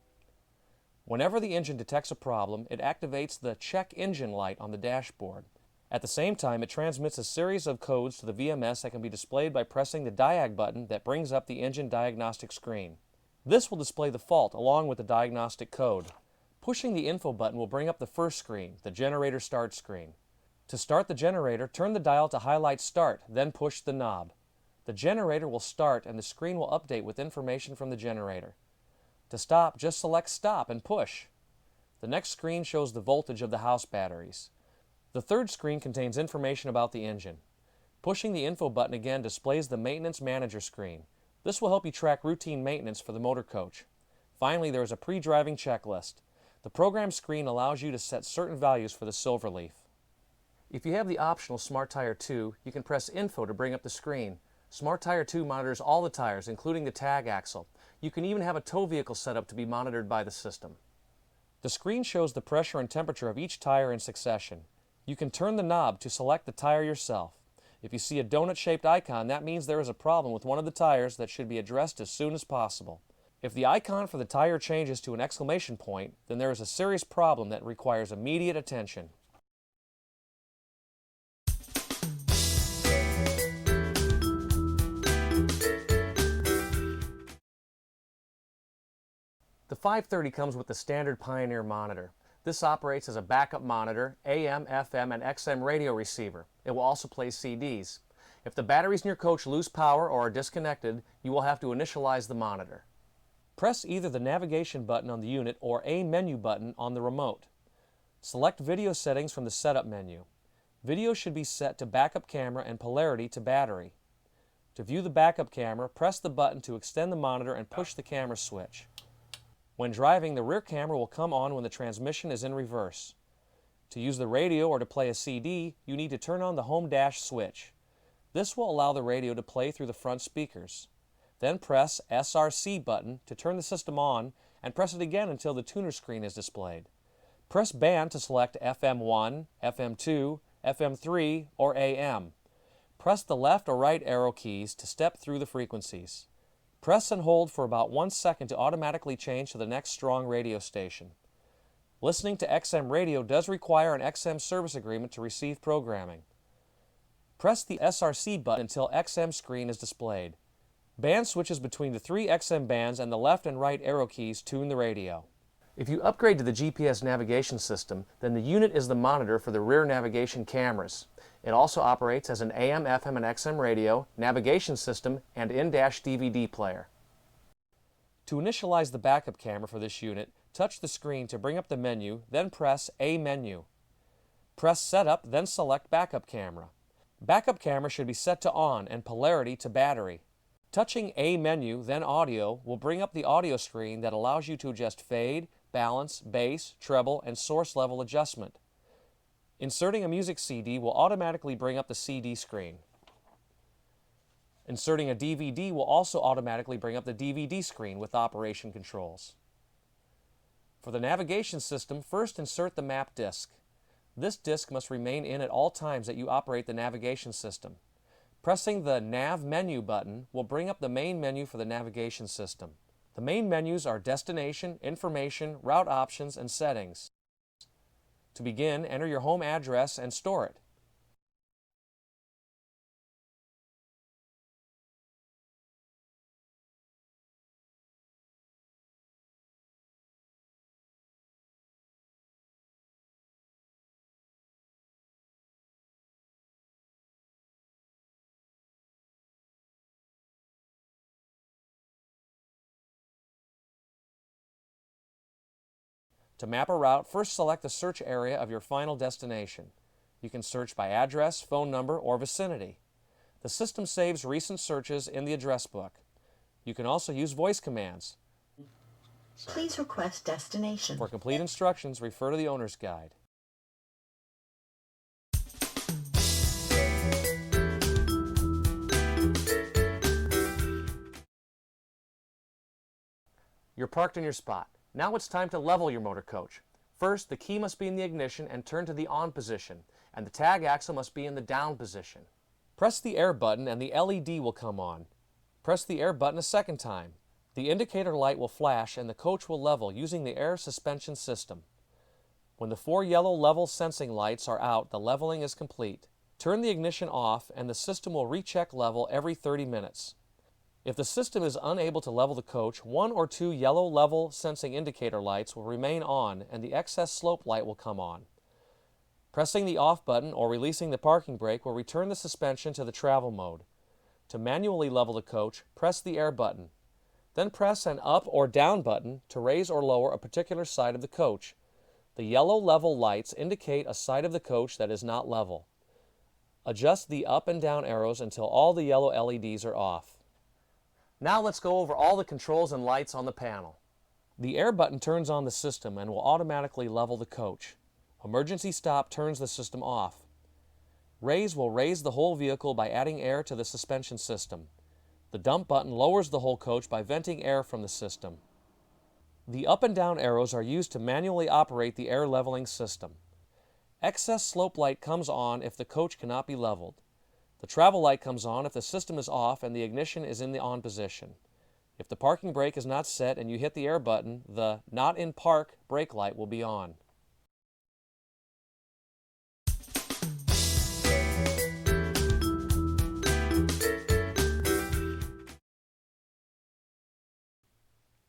Whenever the engine detects a problem, it activates the Check Engine light on the dashboard. At the same time, it transmits a series of codes to the VMS that can be displayed by pressing the Diag button that brings up the engine diagnostic screen. This will display the fault along with the diagnostic code. Pushing the Info button will bring up the first screen, the generator start screen. To start the generator, turn the dial to highlight Start, then push the knob. The generator will start and the screen will update with information from the generator. To stop, just select Stop and push. The next screen shows the voltage of the house batteries. The third screen contains information about the engine. Pushing the Info button again displays the Maintenance Manager screen. This will help you track routine maintenance for the motor coach. Finally, there is a pre-driving checklist. The program screen allows you to set certain values for the Silverleaf. If you have the optional Smart Tire 2, you can press Info to bring up the screen. Smart Tire 2 monitors all the tires, including the tag axle. You can even have a tow vehicle set up to be monitored by the system. The screen shows the pressure and temperature of each tire in succession. You can turn the knob to select the tire yourself. If you see a donut-shaped icon, that means there is a problem with one of the tires that should be addressed as soon as possible. If the icon for the tire changes to an exclamation point, then there is a serious problem that requires immediate attention. The 530 comes with the standard Pioneer monitor. This operates as a backup monitor, AM, FM, and XM radio receiver. It will also play CDs. If the batteries in your coach lose power or are disconnected, you will have to initialize the monitor. Press either the navigation button on the unit or a menu button on the remote. Select video settings from the setup menu. Video should be set to backup camera and polarity to battery. To view the backup camera, press the button to extend the monitor and push the camera switch. When driving, the rear camera will come on when the transmission is in reverse. To use the radio or to play a CD, you need to turn on the home dash switch. This will allow the radio to play through the front speakers. Then press SRC button to turn the system on and press it again until the tuner screen is displayed. Press band to select FM1, FM2, FM3, or AM. Press the left or right arrow keys to step through the frequencies. Press and hold for about 1 second to automatically change to the next strong radio station. Listening to XM radio does require an XM service agreement to receive programming. Press the SRC button until XM screen is displayed. Band switches between the 3 XM bands and the left and right arrow keys tune the radio. If you upgrade to the GPS navigation system, then the unit is the monitor for the rear navigation cameras. It also operates as an AM, FM, and XM radio, navigation system, and in-dash DVD player. To initialize the backup camera for this unit, touch the screen to bring up the menu, then press A menu. Press Setup, then select Backup Camera. Backup camera should be set to on and polarity to battery. Touching A menu, then Audio, will bring up the audio screen that allows you to adjust fade, balance, bass, treble, and source level adjustment. Inserting a music CD will automatically bring up the CD screen. Inserting a DVD will also automatically bring up the DVD screen with operation controls. For the navigation system, first insert the map disc. This disc must remain in at all times that you operate the navigation system. Pressing the Nav menu button will bring up the main menu for the navigation system. The main menus are Destination, Information, Route Options, and Settings. To begin, enter your home address and store it. To map a route, first select the search area of your final destination. You can search by address, phone number, or vicinity. The system saves recent searches in the address book. You can also use voice commands. Please request destination. For complete instructions, refer to the owner's guide. You're parked in your spot. Now it's time to level your motor coach. First, the key must be in the ignition and turn to the on position, and the tag axle must be in the down position. Press the air button and the LED will come on. Press the air button a second time. The indicator light will flash and the coach will level using the air suspension system. When the 4 yellow level sensing lights are out, the leveling is complete. Turn the ignition off and the system will recheck level every 30 minutes. If the system is unable to level the coach, 1 or 2 yellow level sensing indicator lights will remain on and the excess slope light will come on. Pressing the off button or releasing the parking brake will return the suspension to the travel mode. To manually level the coach, press the air button. Then press an up or down button to raise or lower a particular side of the coach. The yellow level lights indicate a side of the coach that is not level. Adjust the up and down arrows until all the yellow LEDs are off. Now let's go over all the controls and lights on the panel. The air button turns on the system and will automatically level the coach. Emergency stop turns the system off. Raise will raise the whole vehicle by adding air to the suspension system. The dump button lowers the whole coach by venting air from the system. The up and down arrows are used to manually operate the air leveling system. Excess slope light comes on if the coach cannot be leveled. The travel light comes on if the system is off and the ignition is in the on position. If the parking brake is not set and you hit the air button, the Not in Park brake light will be on.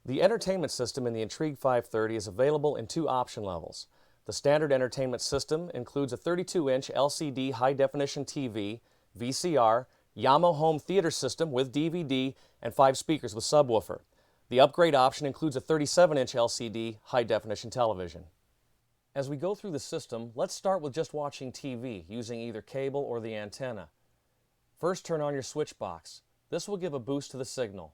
The entertainment system in the Intrigue 530 is available in 2 option levels. The standard entertainment system includes a 32-inch LCD high-definition TV, VCR, Yamaha home theater system with DVD, and 5 speakers with subwoofer. The upgrade option includes a 37-inch LCD high-definition television. As we go through the system, let's start with just watching TV using either cable or the antenna. First, turn on your switch box. This will give a boost to the signal.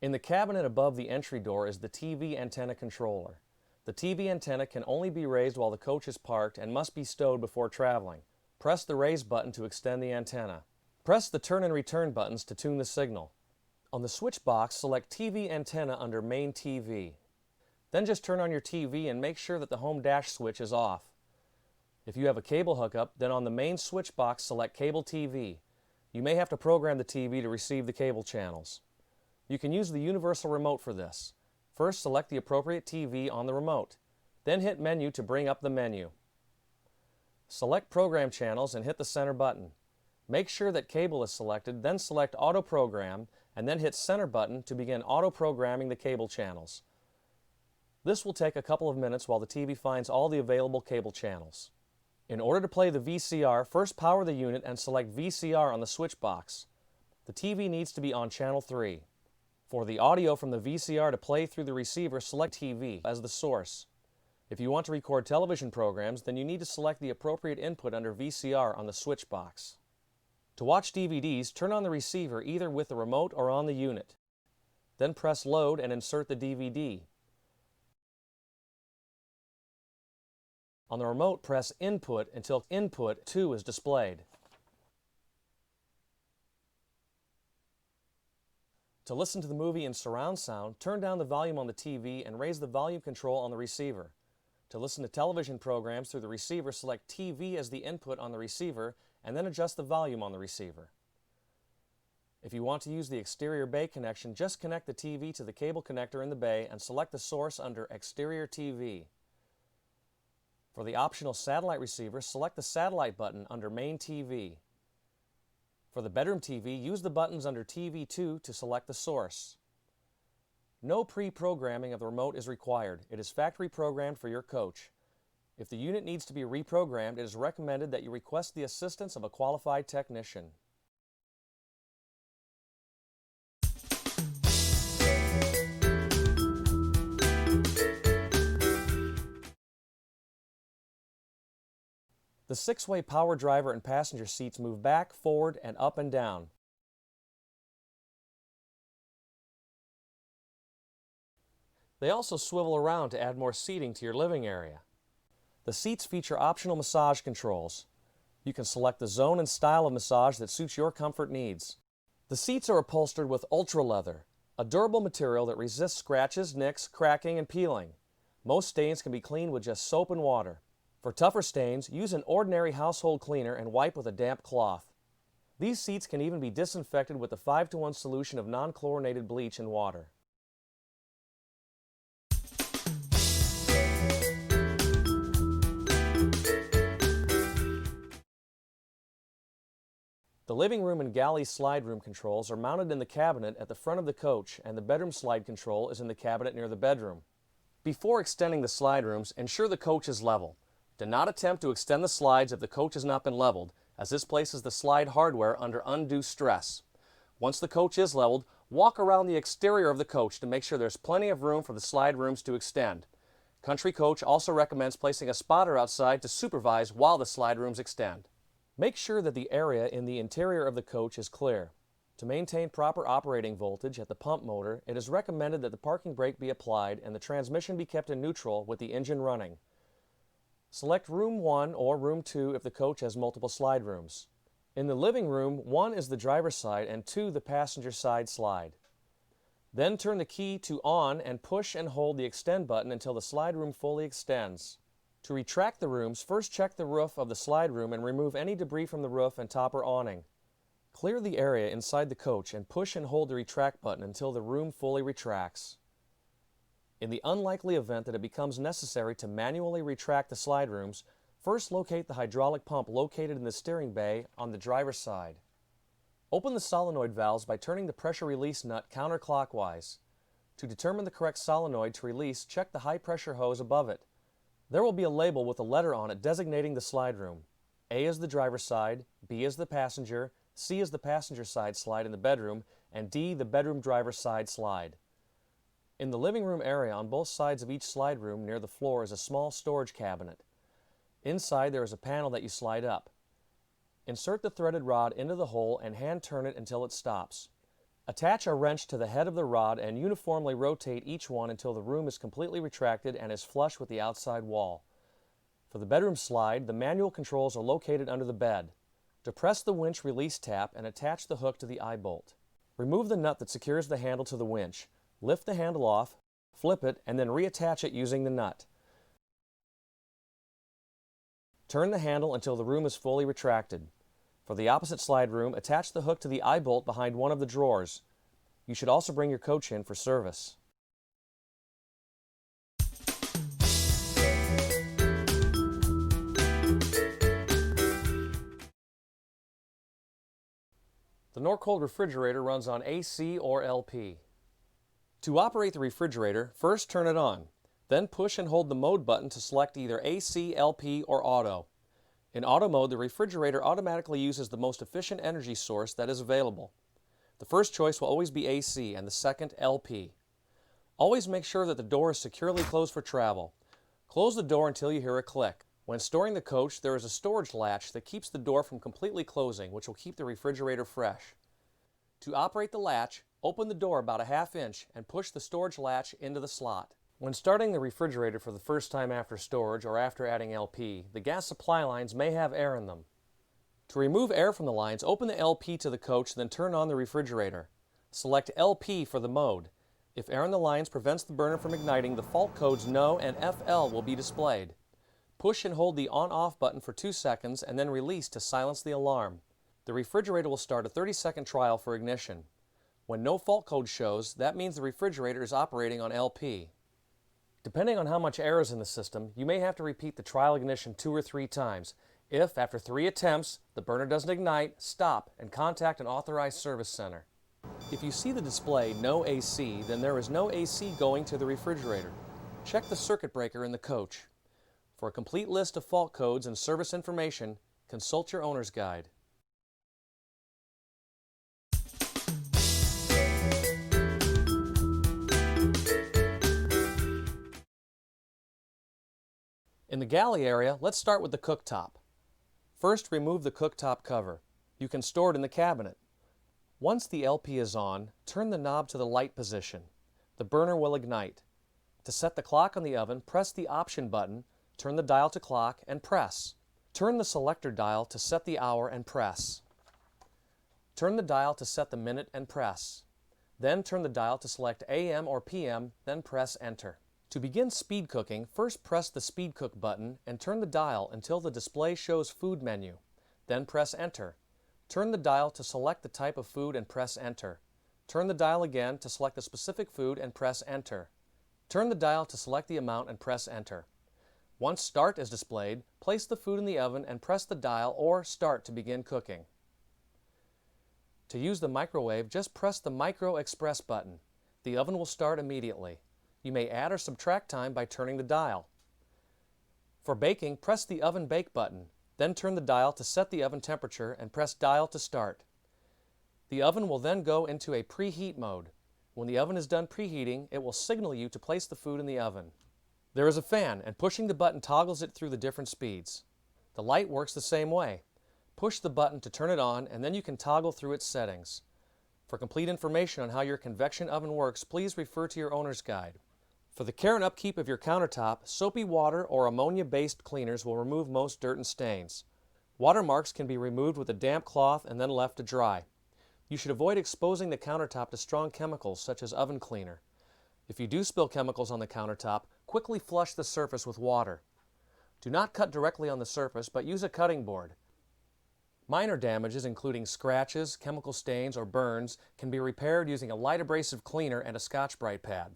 In the cabinet above the entry door is the TV antenna controller. The TV antenna can only be raised while the coach is parked and must be stowed before traveling. Press the raise button to extend the antenna. Press the turn and return buttons to tune the signal. On the switch box, select TV antenna under Main TV. Then just turn on your TV and make sure that the home dash switch is off. If you have a cable hookup, then on the main switch box select Cable TV. You may have to program the TV to receive the cable channels. You can use the universal remote for this. First, select the appropriate TV on the remote. Then hit Menu to bring up the menu. Select Program Channels and hit the center button. Make sure that cable is selected, then select Auto Program, and then hit center button to begin auto-programming the cable channels. This will take a couple of minutes while the TV finds all the available cable channels. In order to play the VCR, first power the unit and select VCR on the switch box. The TV needs to be on channel 3. For the audio from the VCR to play through the receiver, select TV as the source. If you want to record television programs, then you need to select the appropriate input under VCR on the switch box. To watch DVDs, turn on the receiver either with the remote or on the unit. Then press Load and insert the DVD. On the remote, press Input until Input 2 is displayed. To listen to the movie in surround sound, turn down the volume on the TV and raise the volume control on the receiver. To listen to television programs through the receiver, select TV as the input on the receiver and then adjust the volume on the receiver. If you want to use the exterior bay connection, just connect the TV to the cable connector in the bay and select the source under Exterior TV. For the optional satellite receiver, select the satellite button under Main TV. For the bedroom TV, use the buttons under TV 2 to select the source. No pre-programming of the remote is required. It is factory programmed for your coach. If the unit needs to be reprogrammed, it is recommended that you request the assistance of a qualified technician. The 6-way power driver and passenger seats move back, forward, and up and down. They also swivel around to add more seating to your living area. The seats feature optional massage controls. You can select the zone and style of massage that suits your comfort needs. The seats are upholstered with ultra leather, a durable material that resists scratches, nicks, cracking, and peeling. Most stains can be cleaned with just soap and water. For tougher stains, use an ordinary household cleaner and wipe with a damp cloth. These seats can even be disinfected with a 5-to-1 solution of non-chlorinated bleach and water. The living room and galley slide room controls are mounted in the cabinet at the front of the coach, and the bedroom slide control is in the cabinet near the bedroom. Before extending the slide rooms, ensure the coach is level. Do not attempt to extend the slides if the coach has not been leveled, as this places the slide hardware under undue stress. Once the coach is leveled, walk around the exterior of the coach to make sure there's plenty of room for the slide rooms to extend. Country Coach also recommends placing a spotter outside to supervise while the slide rooms extend. Make sure that the area in the interior of the coach is clear. To maintain proper operating voltage at the pump motor, it is recommended that the parking brake be applied and the transmission be kept in neutral with the engine running. Select Room 1 or Room 2 if the coach has multiple slide rooms. In the living room, 1 is the driver's side and 2 the passenger side slide. Then turn the key to on and push and hold the extend button until the slide room fully extends. To retract the rooms, first check the roof of the slide room and remove any debris from the roof and topper awning. Clear the area inside the coach and push and hold the retract button until the room fully retracts. In the unlikely event that it becomes necessary to manually retract the slide rooms, first locate the hydraulic pump located in the steering bay on the driver's side. Open the solenoid valves by turning the pressure release nut counterclockwise. To determine the correct solenoid to release, check the high pressure hose above it. There will be a label with a letter on it designating the slide room. A is the driver's side, B is the passenger, C is the passenger side slide in the bedroom, and D the bedroom driver's side slide. In the living room area on both sides of each slide room near the floor is a small storage cabinet. Inside there is a panel that you slide up. Insert the threaded rod into the hole and hand turn it until it stops. Attach a wrench to the head of the rod and uniformly rotate each one until the room is completely retracted and is flush with the outside wall. For the bedroom slide, the manual controls are located under the bed. Depress the winch release tap and attach the hook to the eye bolt. Remove the nut that secures the handle to the winch. Lift the handle off, flip it, and then reattach it using the nut. Turn the handle until the room is fully retracted. For the opposite slide room, attach the hook to the eye bolt behind one of the drawers. You should also bring your coach in for service. The Norcold refrigerator runs on AC or LP. To operate the refrigerator, first turn it on. Then push and hold the mode button to select either AC, LP, or Auto. In auto mode, the refrigerator automatically uses the most efficient energy source that is available. The first choice will always be AC and the second LP. Always make sure that the door is securely closed for travel. Close the door until you hear a click. When storing the coach, there is a storage latch that keeps the door from completely closing, which will keep the refrigerator fresh. To operate the latch, open the door about a ½ inch and push the storage latch into the slot. When starting the refrigerator for the first time after storage or after adding LP, the gas supply lines may have air in them. To remove air from the lines, open the LP to the coach, then turn on the refrigerator. Select LP for the mode. If air in the lines prevents the burner from igniting, the fault codes NO and FL will be displayed. Push and hold the on-off button for 2 seconds and then release to silence the alarm. The refrigerator will start a 30-second trial for ignition. When no fault code shows, that means the refrigerator is operating on LP. Depending on how much air is in the system, you may have to repeat the trial ignition 2 or 3 times. If, after 3 attempts, the burner doesn't ignite, stop and contact an authorized service center. If you see the display No AC, then there is no AC going to the refrigerator. Check the circuit breaker in the coach. For a complete list of fault codes and service information, consult your owner's guide. In the galley area, let's start with the cooktop. First, remove the cooktop cover. You can store it in the cabinet. Once the LP is on, turn the knob to the light position. The burner will ignite. To set the clock on the oven, press the option button, turn the dial to clock, and press. Turn the selector dial to set the hour and press. Turn the dial to set the minute and press. Then turn the dial to select AM or PM, then press Enter. To begin speed cooking, first press the Speed Cook button and turn the dial until the display shows Food menu. Then press Enter. Turn the dial to select the type of food and press Enter. Turn the dial again to select the specific food and press Enter. Turn the dial to select the amount and press Enter. Once Start is displayed, place the food in the oven and press the dial or Start to begin cooking. To use the microwave, just press the Micro Express button. The oven will start immediately. You may add or subtract time by turning the dial. For baking, press the Oven Bake button, then turn the dial to set the oven temperature and press Dial to start. The oven will then go into a preheat mode. When the oven is done preheating, it will signal you to place the food in the oven. There is a fan, and pushing the button toggles it through the different speeds. The light works the same way. Push the button to turn it on, and then you can toggle through its settings. For complete information on how your convection oven works, please refer to your owner's guide. For the care and upkeep of your countertop, soapy water or ammonia-based cleaners will remove most dirt and stains. Watermarks can be removed with a damp cloth and then left to dry. You should avoid exposing the countertop to strong chemicals such as oven cleaner. If you do spill chemicals on the countertop, quickly flush the surface with water. Do not cut directly on the surface, but use a cutting board. Minor damages, including scratches, chemical stains, or burns, can be repaired using a light abrasive cleaner and a Scotch-Brite pad.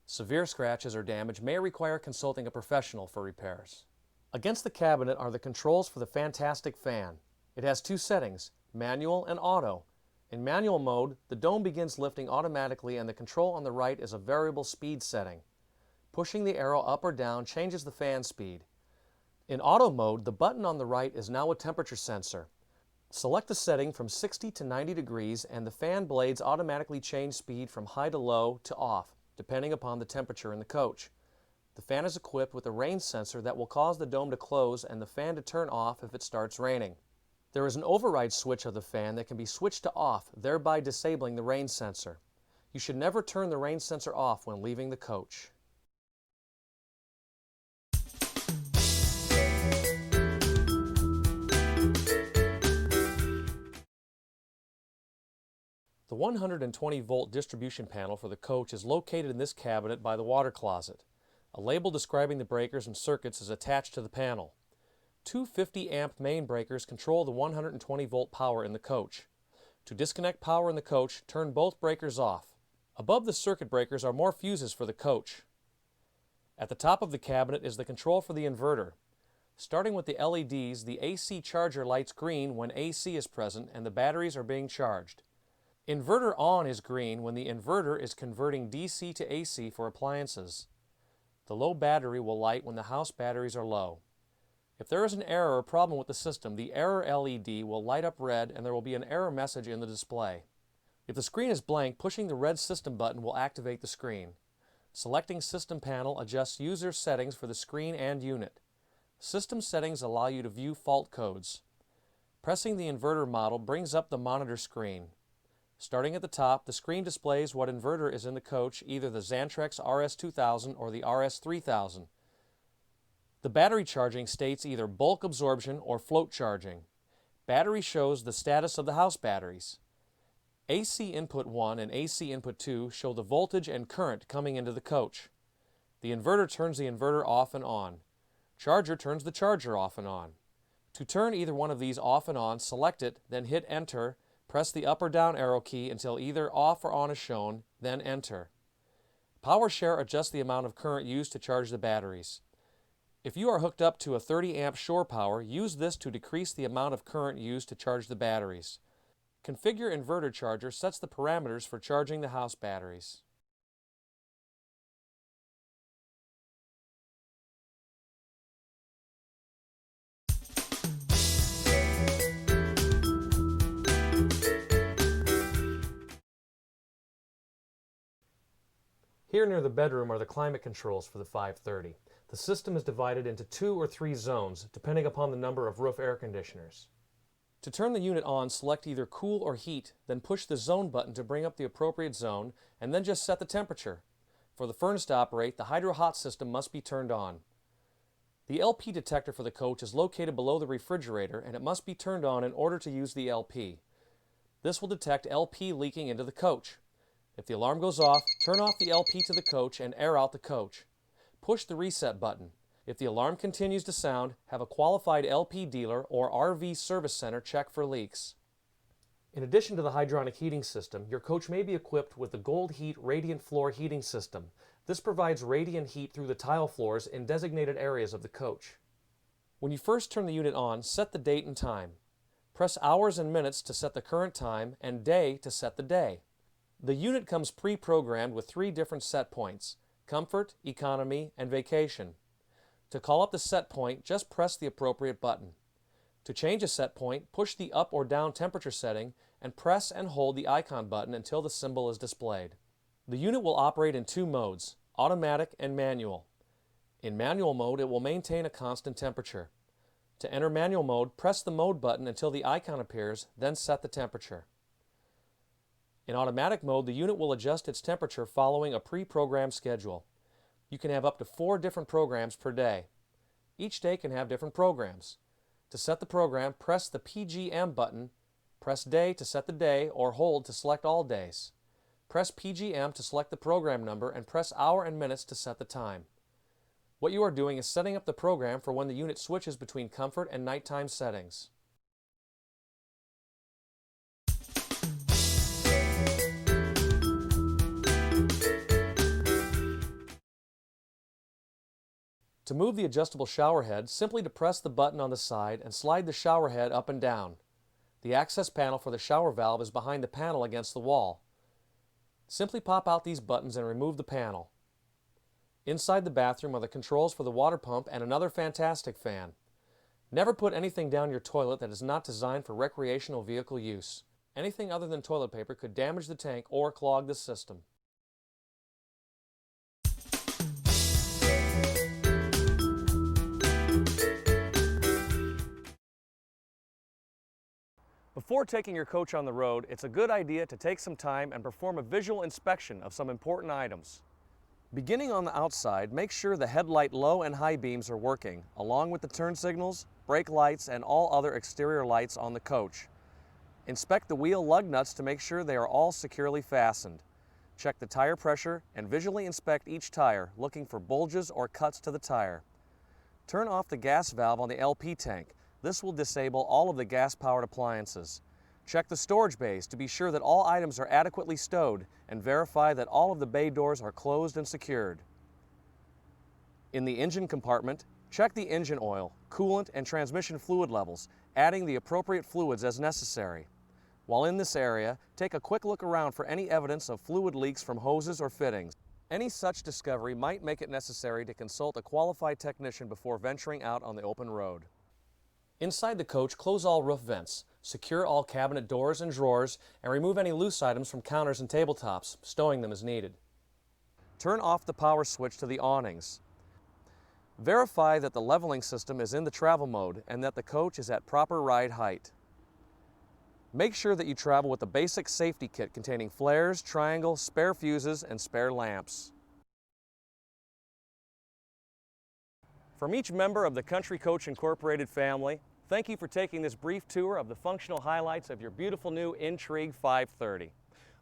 Severe scratches or damage may require consulting a professional for repairs. Against the cabinet are the controls for the Fantastic Fan. It has two settings, manual and auto. In manual mode, the dome begins lifting automatically and the control on the right is a variable speed setting. Pushing the arrow up or down changes the fan speed. In auto mode, the button on the right is now a temperature sensor. Select the setting from 60 to 90 degrees and the fan blades automatically change speed from high to low to off, depending upon the temperature in the coach. The fan is equipped with a rain sensor that will cause the dome to close and the fan to turn off if it starts raining. There is an override switch of the fan that can be switched to off, thereby disabling the rain sensor. You should never turn the rain sensor off when leaving the coach. The 120-volt distribution panel for the coach is located in this cabinet by the water closet. A label describing the breakers and circuits is attached to the panel. Two 50-amp main breakers control the 120-volt power in the coach. To disconnect power in the coach, turn both breakers off. Above the circuit breakers are more fuses for the coach. At the top of the cabinet is the control for the inverter. Starting with the LEDs, the AC charger lights green when AC is present and the batteries are being charged. Inverter on is green when the inverter is converting DC to AC for appliances. The low battery will light when the house batteries are low. If there is an error or problem with the system, the error LED will light up red and there will be an error message in the display. If the screen is blank, pushing the red system button will activate the screen. Selecting System Panel adjusts user settings for the screen and unit. System settings allow you to view fault codes. Pressing the inverter model brings up the monitor screen. Starting at the top, the screen displays what inverter is in the coach, either the Xantrex RS2000 or the RS3000. The battery charging states either bulk absorption or float charging. Battery shows the status of the house batteries. AC input 1 and AC input 2 show the voltage and current coming into the coach. The inverter turns the inverter off and on. Charger turns the charger off and on. To turn either one of these off and on, select it, then hit Enter. Press the up or down arrow key until either off or on is shown, then Enter. Power Share adjusts the amount of current used to charge the batteries. If you are hooked up to a 30 amp shore power, use this to decrease the amount of current used to charge the batteries. Configure Inverter Charger sets the parameters for charging the house batteries. Here near the bedroom are the climate controls for the 530. The system is divided into 2 or 3 zones, depending upon the number of roof air conditioners. To turn the unit on, select either Cool or Heat, then push the Zone button to bring up the appropriate zone, and then just set the temperature. For the furnace to operate, the hydro hot system must be turned on. The LP detector for the coach is located below the refrigerator and it must be turned on in order to use the LP. This will detect LP leaking into the coach. If the alarm goes off, turn off the LP to the coach and air out the coach. Push the reset button. If the alarm continues to sound, have a qualified LP dealer or RV service center check for leaks. In addition to the hydronic heating system, your coach may be equipped with the Gold Heat Radiant Floor Heating System. This provides radiant heat through the tile floors in designated areas of the coach. When you first turn the unit on, set the date and time. Press hours and minutes to set the current time and day to set the day. The unit comes pre-programmed with 3 different set points: comfort, economy, and vacation. To call up the set point, just press the appropriate button. To change a set point, push the up or down temperature setting and press and hold the icon button until the symbol is displayed. The unit will operate in 2 modes, automatic and manual. In manual mode, it will maintain a constant temperature. To enter manual mode, press the mode button until the icon appears, then set the temperature. In automatic mode, the unit will adjust its temperature following a pre-programmed schedule. You can have up to 4 different programs per day. Each day can have different programs. To set the program, press the PGM button, press day to set the day, or hold to select all days. Press PGM to select the program number and press hour and minutes to set the time. What you are doing is setting up the program for when the unit switches between comfort and nighttime settings. To move the adjustable shower head, simply depress the button on the side and slide the shower head up and down. The access panel for the shower valve is behind the panel against the wall. Simply pop out these buttons and remove the panel. Inside the bathroom are the controls for the water pump and another fantastic fan. Never put anything down your toilet that is not designed for recreational vehicle use. Anything other than toilet paper could damage the tank or clog the system. Before taking your coach on the road, it's a good idea to take some time and perform a visual inspection of some important items. Beginning on the outside, make sure the headlight low and high beams are working, along with the turn signals, brake lights, and all other exterior lights on the coach. Inspect the wheel lug nuts to make sure they are all securely fastened. Check the tire pressure and visually inspect each tire, looking for bulges or cuts to the tire. Turn off the gas valve on the LP tank. This will disable all of the gas-powered appliances. Check the storage bays to be sure that all items are adequately stowed and verify that all of the bay doors are closed and secured. In the engine compartment, check the engine oil, coolant, and transmission fluid levels, adding the appropriate fluids as necessary. While in this area, take a quick look around for any evidence of fluid leaks from hoses or fittings. Any such discovery might make it necessary to consult a qualified technician before venturing out on the open road. Inside the coach, close all roof vents, secure all cabinet doors and drawers, and remove any loose items from counters and tabletops, stowing them as needed. Turn off the power switch to the awnings. Verify that the leveling system is in the travel mode and that the coach is at proper ride height. Make sure that you travel with a basic safety kit containing flares, triangles, spare fuses, and spare lamps. From each member of the Country Coach Incorporated family, thank you for taking this brief tour of the functional highlights of your beautiful new Intrigue 530.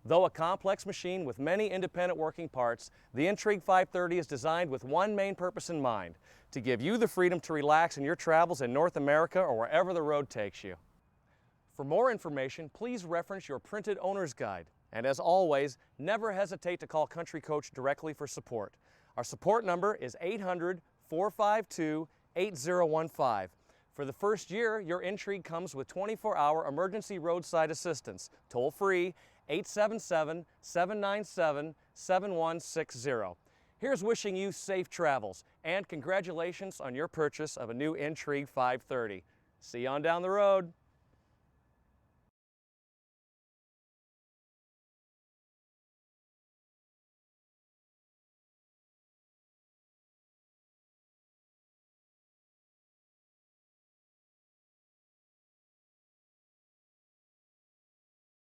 Though a complex machine with many independent working parts, the Intrigue 530 is designed with one main purpose in mind: to give you the freedom to relax in your travels in North America or wherever the road takes you. For more information, please reference your printed owner's guide. And as always, never hesitate to call Country Coach directly for support. Our support number is 800-452-8015. For the first year, your Intrigue comes with 24-hour emergency roadside assistance, toll-free, 877-797-7160. Here's wishing you safe travels, and congratulations on your purchase of a new Intrigue 530. See you on down the road.